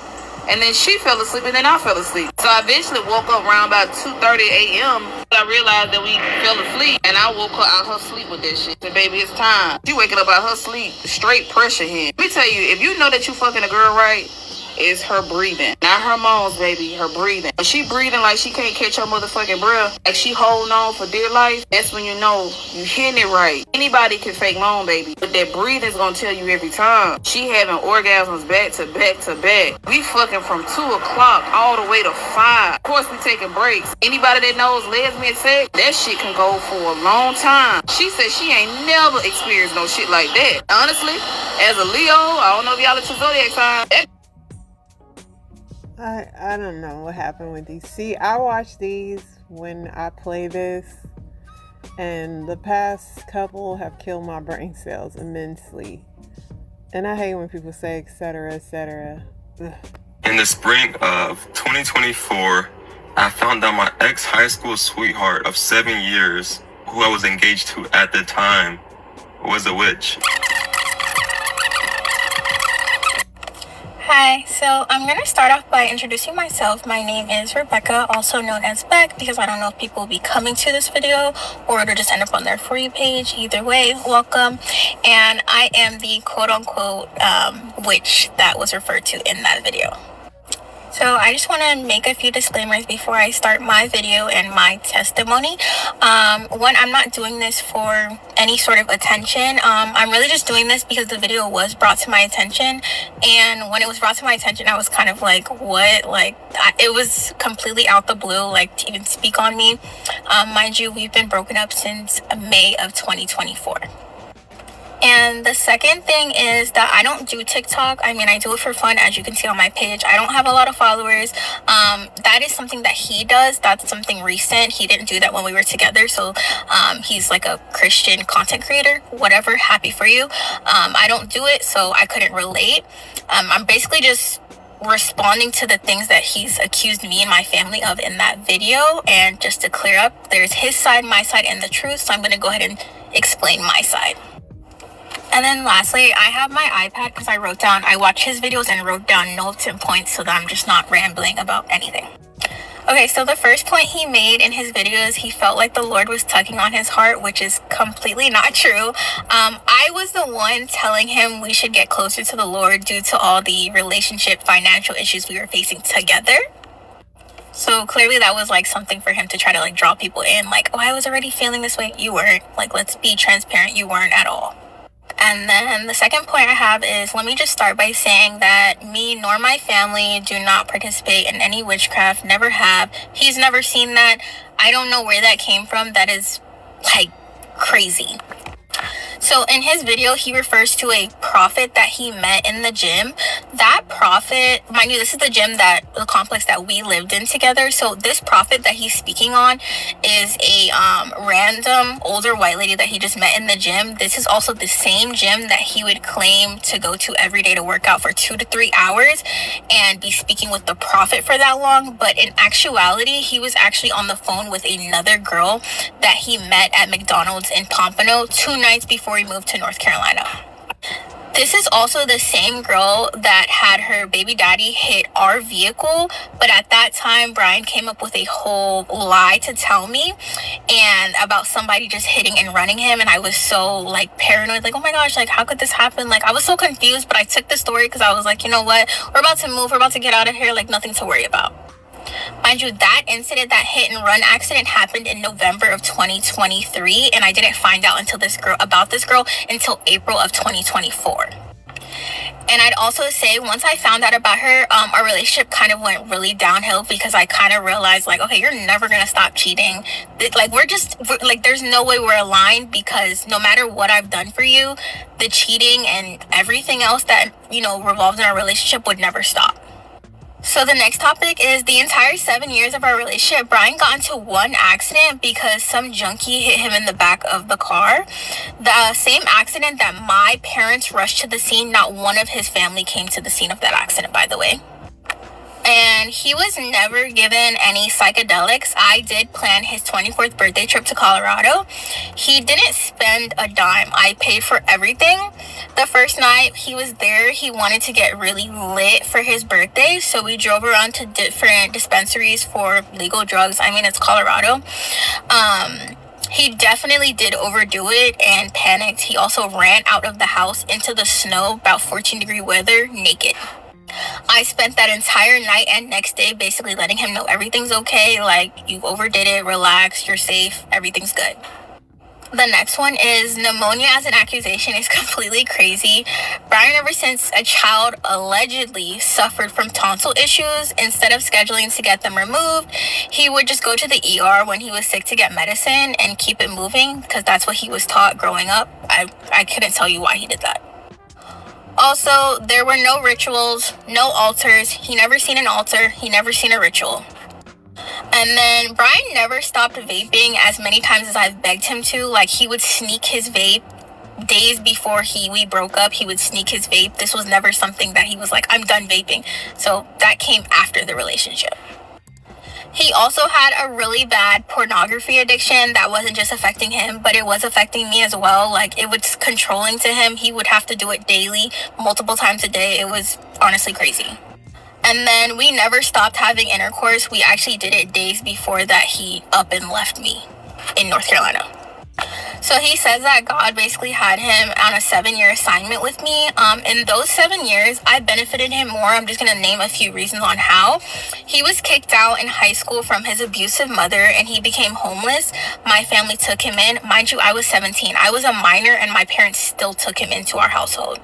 And then she fell asleep, and then I fell asleep. So I eventually woke up around about 2:30 a.m. I realized that we fell asleep, and I woke her out her sleep with that shit. I said, baby, it's time. She waking up out her sleep, straight pressure here. Let me tell you, if you know that you fucking a girl right, it's her breathing. Not her moans, baby, her breathing. When she breathing like she can't catch her motherfucking breath, like she holding on for dear life, that's when you know you hitting it right. Anybody can fake moan, baby, but that breathing's gonna tell you every time. She having orgasms back to back to back. We fucking from 2 o'clock all the way to 5. Of course, we taking breaks. Anybody that knows lesbian sex, that shit can go for a long time. She said she ain't never experienced no shit like that. Honestly, as a Leo, I don't know if y'all into zodiac sign. I don't know what happened with these. See, I watch these when I play this, and the past couple have killed my brain cells immensely. And I hate when people say etc., etc. In the spring of 2024, I found out my ex-high school sweetheart of 7 years, who I was engaged to at the time, was a witch. Hi, so I'm going to start off by introducing myself. My name is Rebecca, also known as Beck, because I don't know if people will be coming to this video or it'll just end up on their For You page. Either way, welcome. And I am the quote-unquote witch that was referred to in that video. So I just want to make a few disclaimers before I start my video and my testimony. One, I'm not doing this for any sort of attention. I'm really just doing this because the video was brought to my attention. And when it was brought to my attention, I was kind of like, what? Like, it was completely out the blue, like, to even speak on me. Mind you, we've been broken up since May of 2024. And the second thing is that I don't do TikTok. I mean, I do it for fun, as you can see on my page. I don't have a lot of followers. That is something that he does. That's something recent. He didn't do that when we were together. So he's like a Christian content creator, whatever. Happy for you. I don't do it, so I couldn't relate. I'm basically just responding to the things that he's accused me and my family of in that video. And just to clear up, there's his side, my side, and the truth. So I'm going to go ahead and explain my side. And then lastly, I have my iPad because I watch his videos and wrote down notes and points so that I'm just not rambling about anything. Okay, so the first point he made in his videos, he felt like the Lord was tugging on his heart, which is completely not true. I was the one telling him we should get closer to the Lord due to all the relationship, financial issues we were facing together. So clearly that was like something for him to try to like draw people in, like, oh, I was already feeling this way. You weren't. Like, let's be transparent. You weren't at all. And then the second point I have is, let me just start by saying that me nor my family do not participate in any witchcraft, never have. He's never seen that. I don't know where that came from. That is like crazy. So in his video, he refers to a prophet that he met in the gym. That prophet, mind you, this is the complex that we lived in together. So this prophet that he's speaking on is a random older white lady that he just met in the gym. This is also the same gym that he would claim to go to every day to work out for 2 to 3 hours and be speaking with the prophet for that long. But in actuality, he was actually on the phone with another girl that he met at McDonald's in Pompano 2 nights before he moved to North Carolina. This is also the same girl that had her baby daddy hit our vehicle, but at that time, Brian came up with a whole lie to tell me and about somebody just hitting and running him, and I was so like paranoid, like, oh my gosh, like how could this happen? Like I was so confused, but I took the story because I was like, you know what, we're about to move, we're about to get out of here, like nothing to worry about. Mind you, that incident, that hit and run accident happened in November of 2023, and I didn't find out about this girl until April of 2024. And I'd also say, once I found out about her, our relationship kind of went really downhill because I kind of realized, like, okay, you're never going to stop cheating. Like, there's no way we're aligned because no matter what I've done for you, the cheating and everything else that, revolves in our relationship would never stop. So the next topic is the entire 7 years of our relationship, Brian got into one accident because some junkie hit him in the back of the car. The same accident that my parents rushed to the scene, not one of his family came to the scene of that accident, by the way. And he was never given any psychedelics. I did plan his 24th birthday trip to Colorado. He didn't spend a dime. I paid for everything. The first night he was there, he wanted to get really lit for his birthday. So we drove around to different dispensaries for legal drugs. I mean, it's Colorado. He definitely did overdo it and panicked. He also ran out of the house into the snow, about 14-degree weather, naked. I spent that entire night and next day basically letting him know everything's okay, like you overdid it, relax, you're safe, everything's good. The next one is pneumonia as an accusation is completely crazy. Brian, ever since a child, allegedly suffered from tonsil issues. Instead of scheduling to get them removed, he would just go to the ER when he was sick to get medicine and keep it moving because that's what he was taught growing up. I couldn't tell you why he did that. Also, there were no rituals, no altars. He never seen an altar. He never seen a ritual. And then Brian never stopped vaping as many times as I've begged him to. Like, he would sneak his vape. Days before we broke up, he would sneak his vape. This was never something that he was like, I'm done vaping. So that came after the relationship. He also had a really bad pornography addiction that wasn't just affecting him, but it was affecting me as well. Like, it was controlling to him. He would have to do it daily, multiple times a day. It was honestly crazy. And then we never stopped having intercourse. We actually did it days before that he up and left me in North Carolina. So he says that God basically had him on a 7-year assignment with me. In those 7 years, I benefited him more. I'm just going to name a few reasons on how. He was kicked out in high school from his abusive mother and he became homeless. My family took him in. Mind you, I was 17. I was a minor and my parents still took him into our household.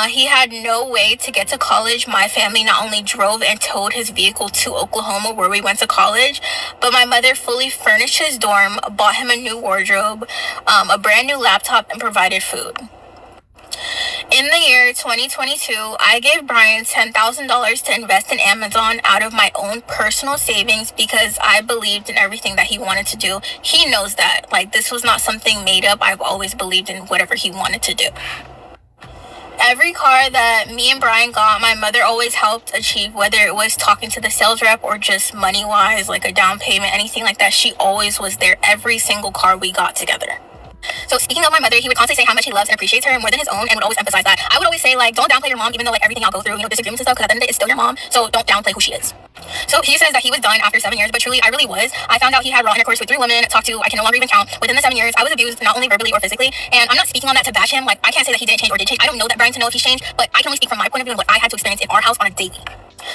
He had no way to get to college. My family not only drove and towed his vehicle to Oklahoma where we went to college, but my mother fully furnished his dorm, bought him a new wardrobe, a brand new laptop, and provided food. In the year 2022, I gave Brian $10,000 to invest in Amazon out of my own personal savings because I believed in everything that he wanted to do. He knows that. Like, this was not something made up. I've always believed in whatever he wanted to do. Every car that me and Brian got, my mother always helped achieve, whether it was talking to the sales rep or just money-wise, like a down payment, anything like that. She always was there every single car we got together. So speaking of my mother, he would constantly say how much he loves and appreciates her more than his own and would always emphasize that. I would always say, like, don't downplay your mom, even though, like, everything I'll go through, disagreements and stuff, because at the end of the day, it's still your mom, so don't downplay who she is. So he says that he was done after 7 years, but truly, I really was. I found out he had raw intercourse with 3 women, talked to, I can no longer even count. Within the 7 years, I was abused, not only verbally or physically, and I'm not speaking on that to bash him. Like, I can't say that he didn't change or did change. I don't know that Brian to know if he's changed, but I can only speak from my point of view and what I had to experience in our house on a daily.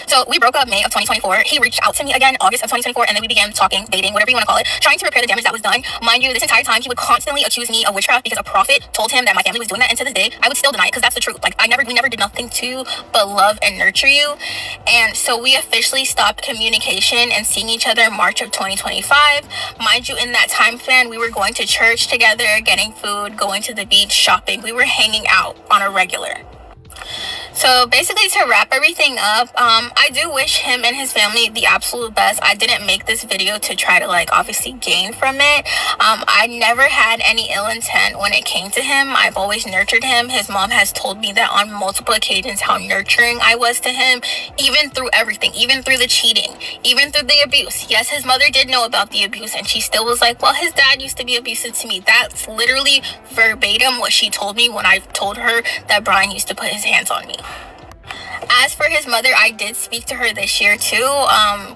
So we broke up May of 2024. He reached out to me again August of 2024, and then we began talking, dating, whatever you want to call it, trying to repair the damage that was done. Mind you, this entire time he would constantly accuse me of witchcraft because a prophet told him that my family was doing that, and to this day I would still deny it because that's the truth. Like, we never did nothing to but love and nurture you. And so we officially stopped communication and seeing each other March of 2025. Mind you, in that time span we were going to church together, getting food, going to the beach, shopping. We were hanging out on a regular. So basically, to wrap everything up, I do wish him and his family the absolute best. I didn't make this video to try to, like, obviously gain from it. I never had any ill intent when it came to him. I've always nurtured him. His mom has told me that on multiple occasions how nurturing I was to him, even through everything, even through the cheating, even through the abuse. Yes, his mother did know about the abuse, and she still was like, well, his dad used to be abusive to me. That's literally verbatim what she told me when I told her that Brian used to put his hands on me. As for his mother, I did speak to her this year too.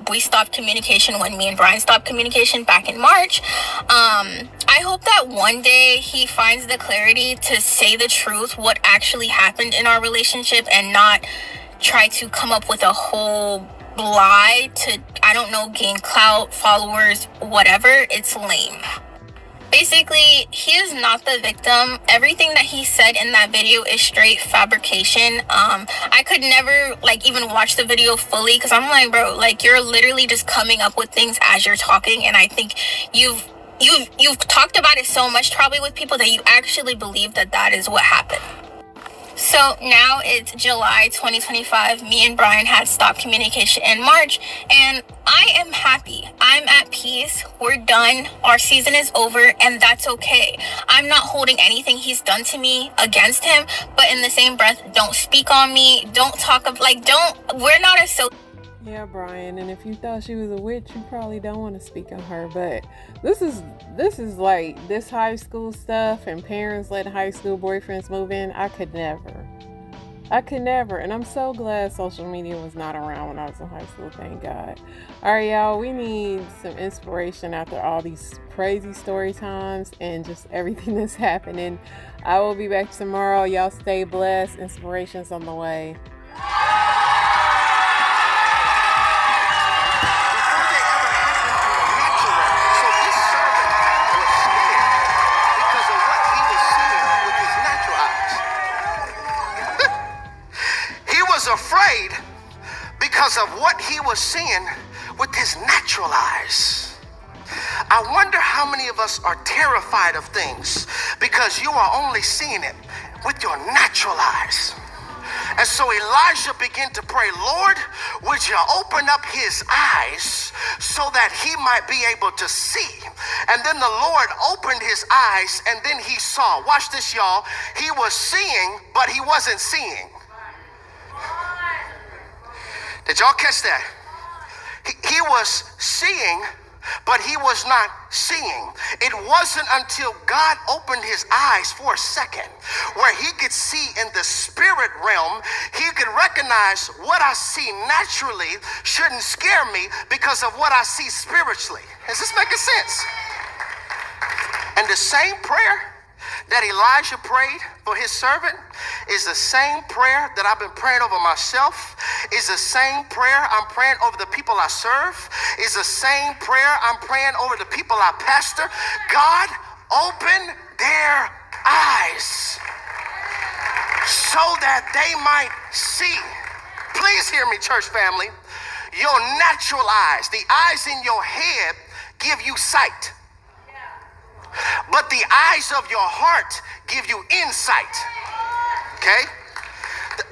We stopped communication when me and Brian stopped communication back in March. I hope that one day he finds the clarity to say the truth, what actually happened in our relationship, and not try to come up with a whole lie to, I don't know, gain clout, followers, whatever. It's lame. Basically, he is not the victim. Everything that he said in that video is straight fabrication. I could never, like, even watch the video fully because I'm like, bro, like, you're literally just coming up with things as you're talking, and I think you've talked about it so much probably with people that you actually believe that that is what happened. So now it's July 2025. Me and Brian had stopped communication in March, and I am happy. I'm at peace. We're done. Our season is over, and that's okay. I'm not holding anything he's done to me against him, but in the same breath, don't speak on me. Don't talk of, like, we're not a Yeah, Brian, and if you thought she was a witch, you probably don't want to speak on her, but this is like this high school stuff and parents letting high school boyfriends move in. I could never, and I'm so glad social media was not around when I was in high school, thank God. Alright, y'all, we need some inspiration after all these crazy story times and just everything that's happening. I will be back tomorrow. Y'all stay blessed. Inspiration's on the way. Afraid because of what he was seeing with his natural eyes. I wonder how many of us are terrified of things because you are only seeing it with your natural eyes. And so Elijah began to pray, Lord, would you open up his eyes so that he might be able to see? And then the Lord opened his eyes, and then he saw. Watch this, y'all. He was seeing, but he wasn't seeing. Did y'all catch that? He was seeing, but he was not seeing. It wasn't until God opened his eyes for a second where he could see in the spirit realm, he could recognize what I see naturally shouldn't scare me because of what I see spiritually. Is this making sense? And the same prayer that Elijah prayed for his servant is the same prayer that I've been praying over myself, is the same prayer I'm praying over the people I serve, is the same prayer I'm praying over the people I pastor. God, open their eyes so that they might see. Please hear me, church family. Your natural eyes, the eyes in your head, give you sight. But the eyes of your heart give you insight. Okay?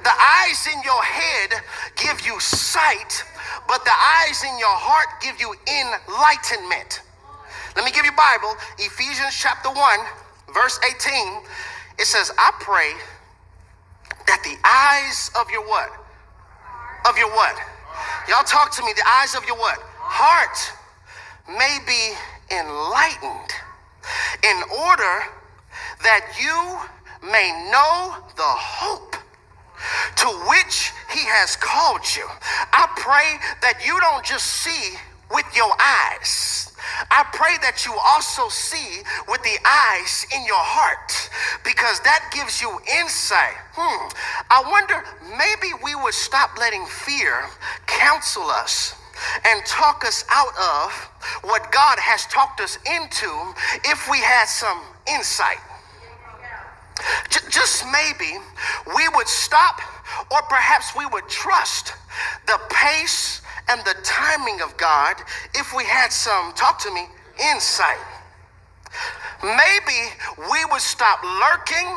The eyes in your head give you sight, but the eyes in your heart give you enlightenment. Let me give you Bible. Ephesians chapter 1, verse 18. It says, I pray that the eyes of your what? Of your what? Y'all talk to me. The eyes of your what? Heart may be enlightened, in order that you may know the hope to which he has called you. I pray that you don't just see with your eyes. I pray that you also see with the eyes in your heart, because that gives you insight. I wonder, maybe we would stop letting fear counsel us and talk us out of what God has talked us into if we had some insight. Just maybe we would stop, or perhaps we would trust the pace and the timing of God if we had some, talk to me, insight. Maybe we would stop lurking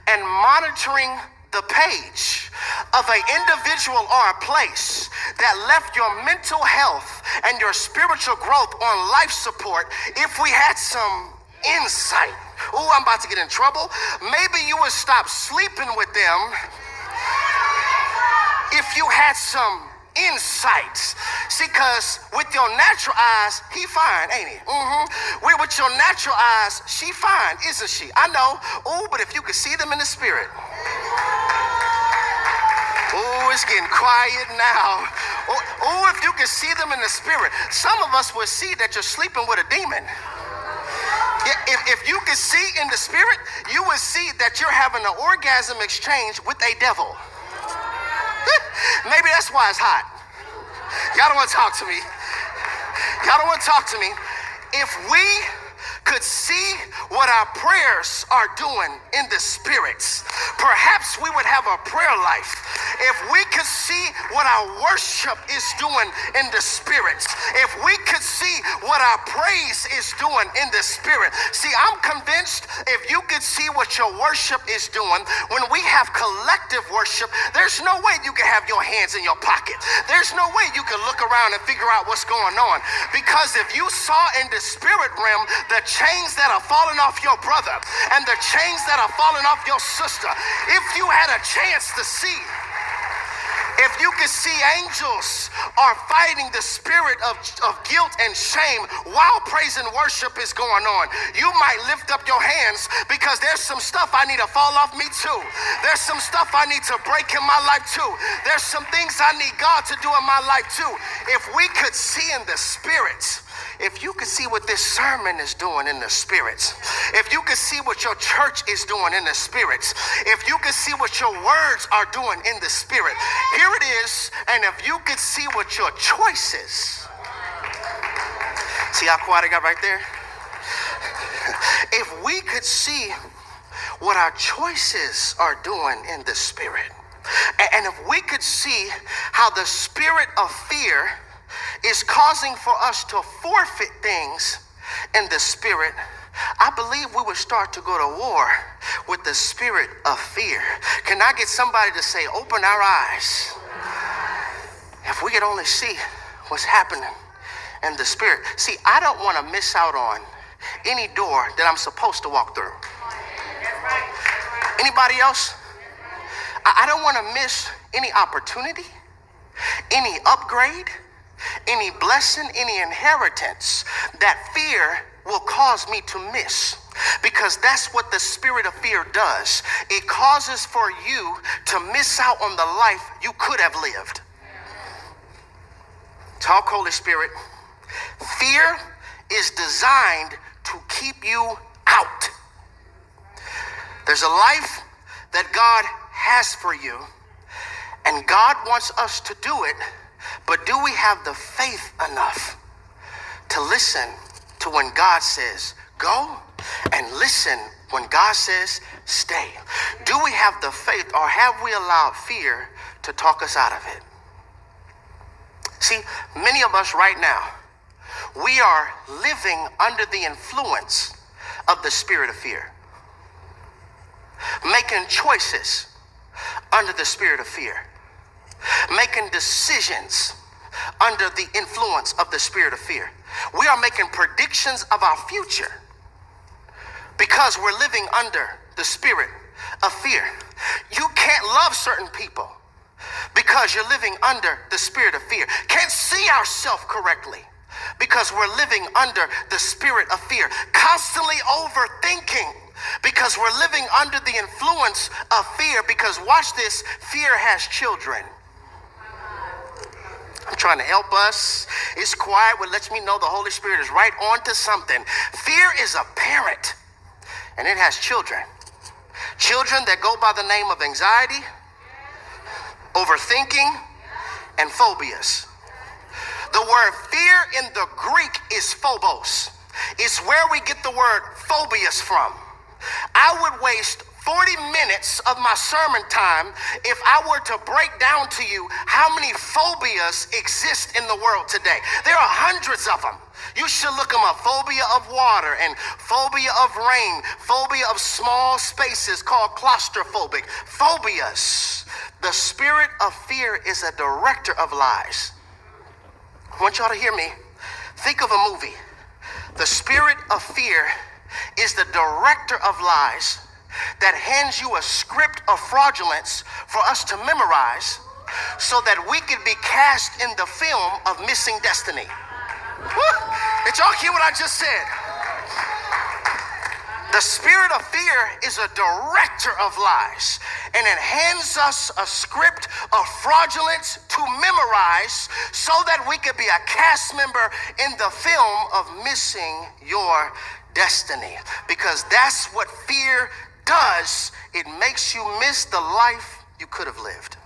and monitoring the page of an individual or a place that left your mental health and your spiritual growth on life support if we had some insight. Ooh, I'm about to get in trouble. Maybe you would stop sleeping with them if you had some insights. See, because with your natural eyes, he fine, ain't he? With your natural eyes, she fine, isn't she? I know. Ooh, but if you could see them in the spirit. Oh, it's getting quiet now. Oh, if you can see them in the spirit. Some of us will see that you're sleeping with a demon. If you can see in the spirit, you will see that you're having an orgasm exchange with a devil. Maybe that's why it's hot. Y'all don't want to talk to me. Y'all don't want to talk to me. If we could see what our prayers are doing in the spirits, perhaps we would have a prayer life. If we could see what our worship is doing in the spirits, if we could see what our praise is doing in the spirit. See, I'm convinced if you could see what your worship is doing, when we have collective worship, there's no way you can have your hands in your pocket. There's no way you can look around and figure out what's going on. Because if you saw in the spirit realm the chains that are falling off your brother and the chains that are falling off your sister, if you had a chance to see, if you could see angels are fighting the spirit of guilt and shame while praise and worship is going on, you might lift up your hands, because there's some stuff I need to fall off me too. There's some stuff I need to break in my life too. There's some things I need God to do in my life too. If we could see in the spirits, if you could see what this sermon is doing in the spirits, if you could see what your church is doing in the spirits, if you could see what your words are doing in the spirit, here it is. And if you could see what your choices, see how quiet I got right there? If we could see what our choices are doing in the spirit, and if we could see how the spirit of fear is causing for us to forfeit things in the spirit, I believe we would start to go to war with the spirit of fear. Can I get somebody to say, open our eyes? If we could only see what's happening in the spirit. See, I don't want to miss out on any door that I'm supposed to walk through. Anybody else? I don't want to miss any opportunity, any upgrade, any blessing, any inheritance that fear will cause me to miss. Because that's what the spirit of fear does. It causes for you to miss out on the life you could have lived. Talk, Holy Spirit. Fear is designed to keep you out. There's a life that God has for you, and God wants us to do it, but do we have the faith enough to listen to when God says go, and listen when God says stay? Do we have the faith, or have we allowed fear to talk us out of it? See, many of us right now, we are living under the influence of the spirit of fear, making choices under the spirit of fear, making decisions under the influence of the spirit of fear. We are making predictions of our future because we're living under the spirit of fear. You can't love certain people because you're living under the spirit of fear. Can't see ourselves correctly because we're living under the spirit of fear. Constantly overthinking because we're living under the influence of fear. Because watch this, fear has children. I'm trying to help us. It's quiet, but lets me know the Holy Spirit is right on to something. Fear is a parent, and it has children. Children that go by the name of anxiety, overthinking, and phobias. The word fear in the Greek is phobos. It's where we get the word phobias from. I would waste 40 minutes of my sermon time if I were to break down to you how many phobias exist in the world today. There are hundreds of them. You should look them up. Phobia of water and phobia of rain, phobia of small spaces called claustrophobic. Phobias. The spirit of fear is a director of lies. I want y'all to hear me. Think of a movie. The spirit of fear is the director of lies that hands you a script of fraudulence for us to memorize so that we could be cast in the film of missing destiny. Woo! Did y'all hear what I just said? The spirit of fear is a director of lies, and it hands us a script of fraudulence to memorize so that we could be a cast member in the film of missing your destiny. Because that's what fear does. It makes you miss the life you could have lived.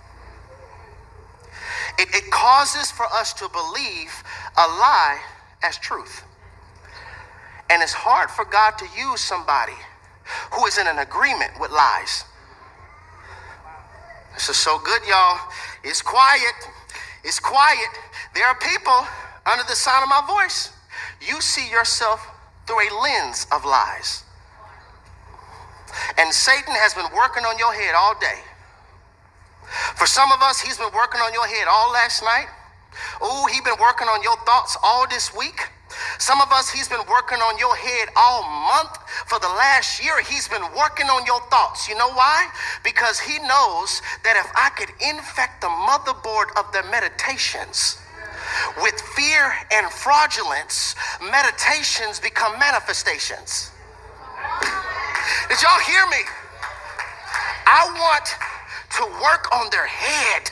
It causes for us to believe a lie as truth. And it's hard for God to use somebody who is in an agreement with lies. This is so good, y'all. It's quiet. It's quiet. There are people under the sound of my voice. You see yourself through a lens of lies. And Satan has been working on your head all day. For some of us, he's been working on your head all last night. Oh, he's been working on your thoughts all this week. Some of us, he's been working on your head all month. For the last year, he's been working on your thoughts. You know why? Because he knows that if I could infect the motherboard of their meditations with fear and fraudulence, meditations become manifestations. Did y'all hear me? I want to work on their head,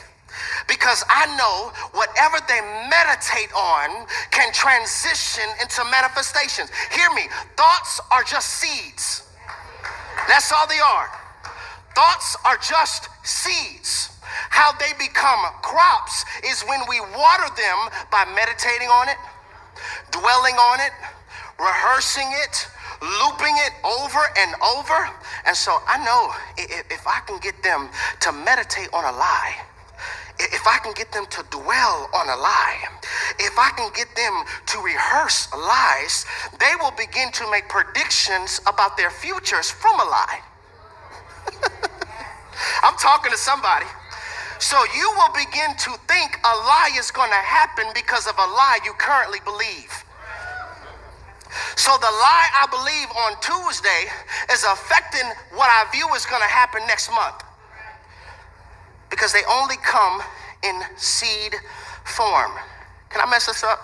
because I know whatever they meditate on can transition into manifestations. Hear me. Thoughts are just seeds. That's all they are. Thoughts are just seeds. How they become crops is when we water them by meditating on it, dwelling on it, rehearsing it, looping it over and over. And so I know if I can get them to meditate on a lie, if I can get them to dwell on a lie, if I can get them to rehearse lies, they will begin to make predictions about their futures from a lie. I'm talking to somebody. So you will begin to think a lie is going to happen because of a lie you currently believe. So the lie I believe on Tuesday is affecting what I view is going to happen next month. Because they only come in seed form. Can I mess this up?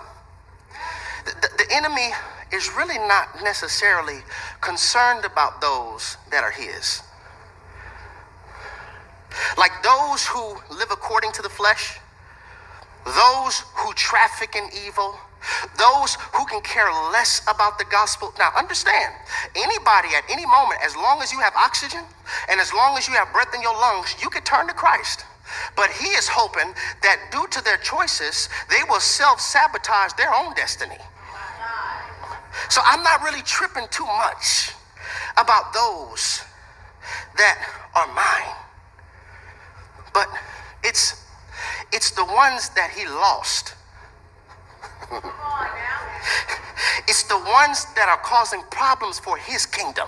The enemy is really not necessarily concerned about those that are his. Like those who live according to the flesh, those who traffic in evil, those who can care less about the gospel. Now understand, anybody at any moment, as long as you have oxygen and as long as you have breath in your lungs, you can turn to Christ. But he is hoping that due to their choices, they will self-sabotage their own destiny. So I'm not really tripping too much about those that are mine. But it's the ones that he lost. It's the ones that are causing problems for his kingdom.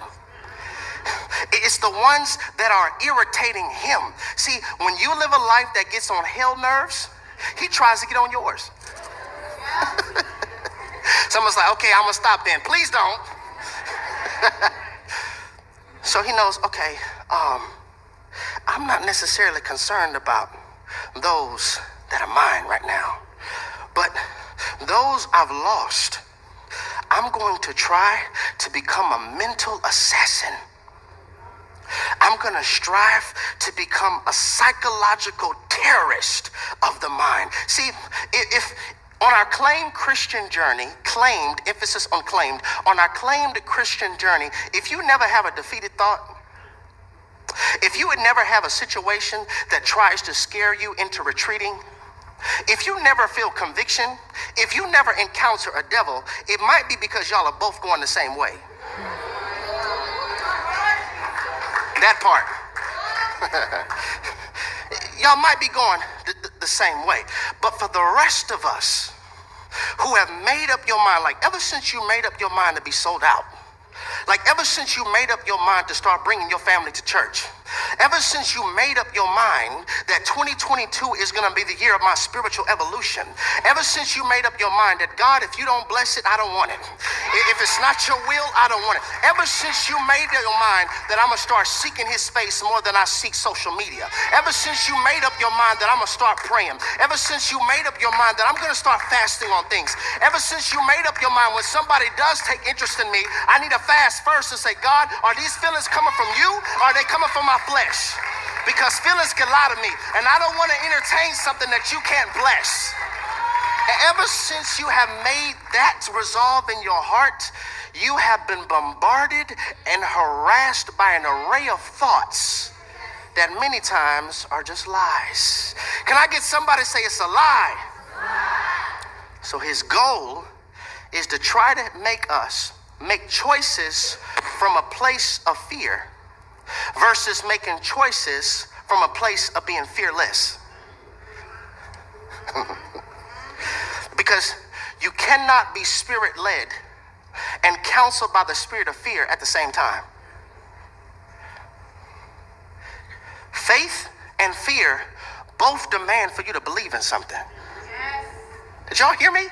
It's the ones that are irritating him. See, when you live a life that gets on hell nerves, he tries to get on yours. Someone's like, okay, I'm gonna stop then. Please don't. So he knows, okay, I'm not necessarily concerned about those that are mine right now, but those I've lost, I'm going to try to become a mental assassin. I'm going to strive to become a psychological terrorist of the mind. See, if on our claimed Christian journey, claimed, emphasis on claimed, on our claimed Christian journey, if you never have a defeated thought, if you would never have a situation that tries to scare you into retreating, if you never feel conviction, if you never encounter a devil, it might be because y'all are both going the same way. That part. Y'all might be going the same way. But for the rest of us who have made up your mind, like ever since you made up your mind to be sold out, like ever since you made up your mind to start bringing your family to church, ever since you made up your mind that 2022 is going to be the year of my spiritual evolution, ever since you made up your mind that God, if you don't bless it, I don't want it. If it's not your will, I don't want it. Ever since you made up your mind that I'm going to start seeking his face more than I seek social media, ever since you made up your mind that I'm going to start praying, ever since you made up your mind that I'm going to start fasting on things, ever since you made up your mind when somebody does take interest in me, I need to fast first and say, God, are these feelings coming from you or are they coming from my flesh? Because feelings can lie to me and I don't want to entertain something that you can't bless. And ever since you have made that resolve in your heart, you have been bombarded and harassed by an array of thoughts that many times are just lies. Can I get somebody to say it's a lie? So his goal is to try to make us make choices from a place of fear versus making choices from a place of being fearless. Because you cannot be spirit-led and counseled by the spirit of fear at the same time. Faith and fear both demand for you to believe in something. Did y'all hear me?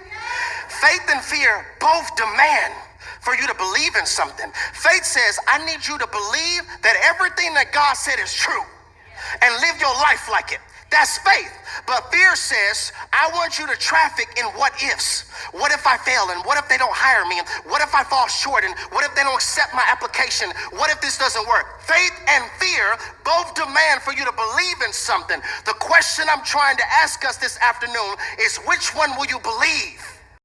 Faith and fear both demand for you to believe in something. Faith says, I need you to believe that everything that God said is true and live your life like it. That's faith. But fear says, I want you to traffic in what ifs. What if I fail? And what if they don't hire me? And what if I fall short? And what if they don't accept my application? What if this doesn't work? Faith and fear both demand for you to believe in something. The question I'm trying to ask us this afternoon is, which one will you believe?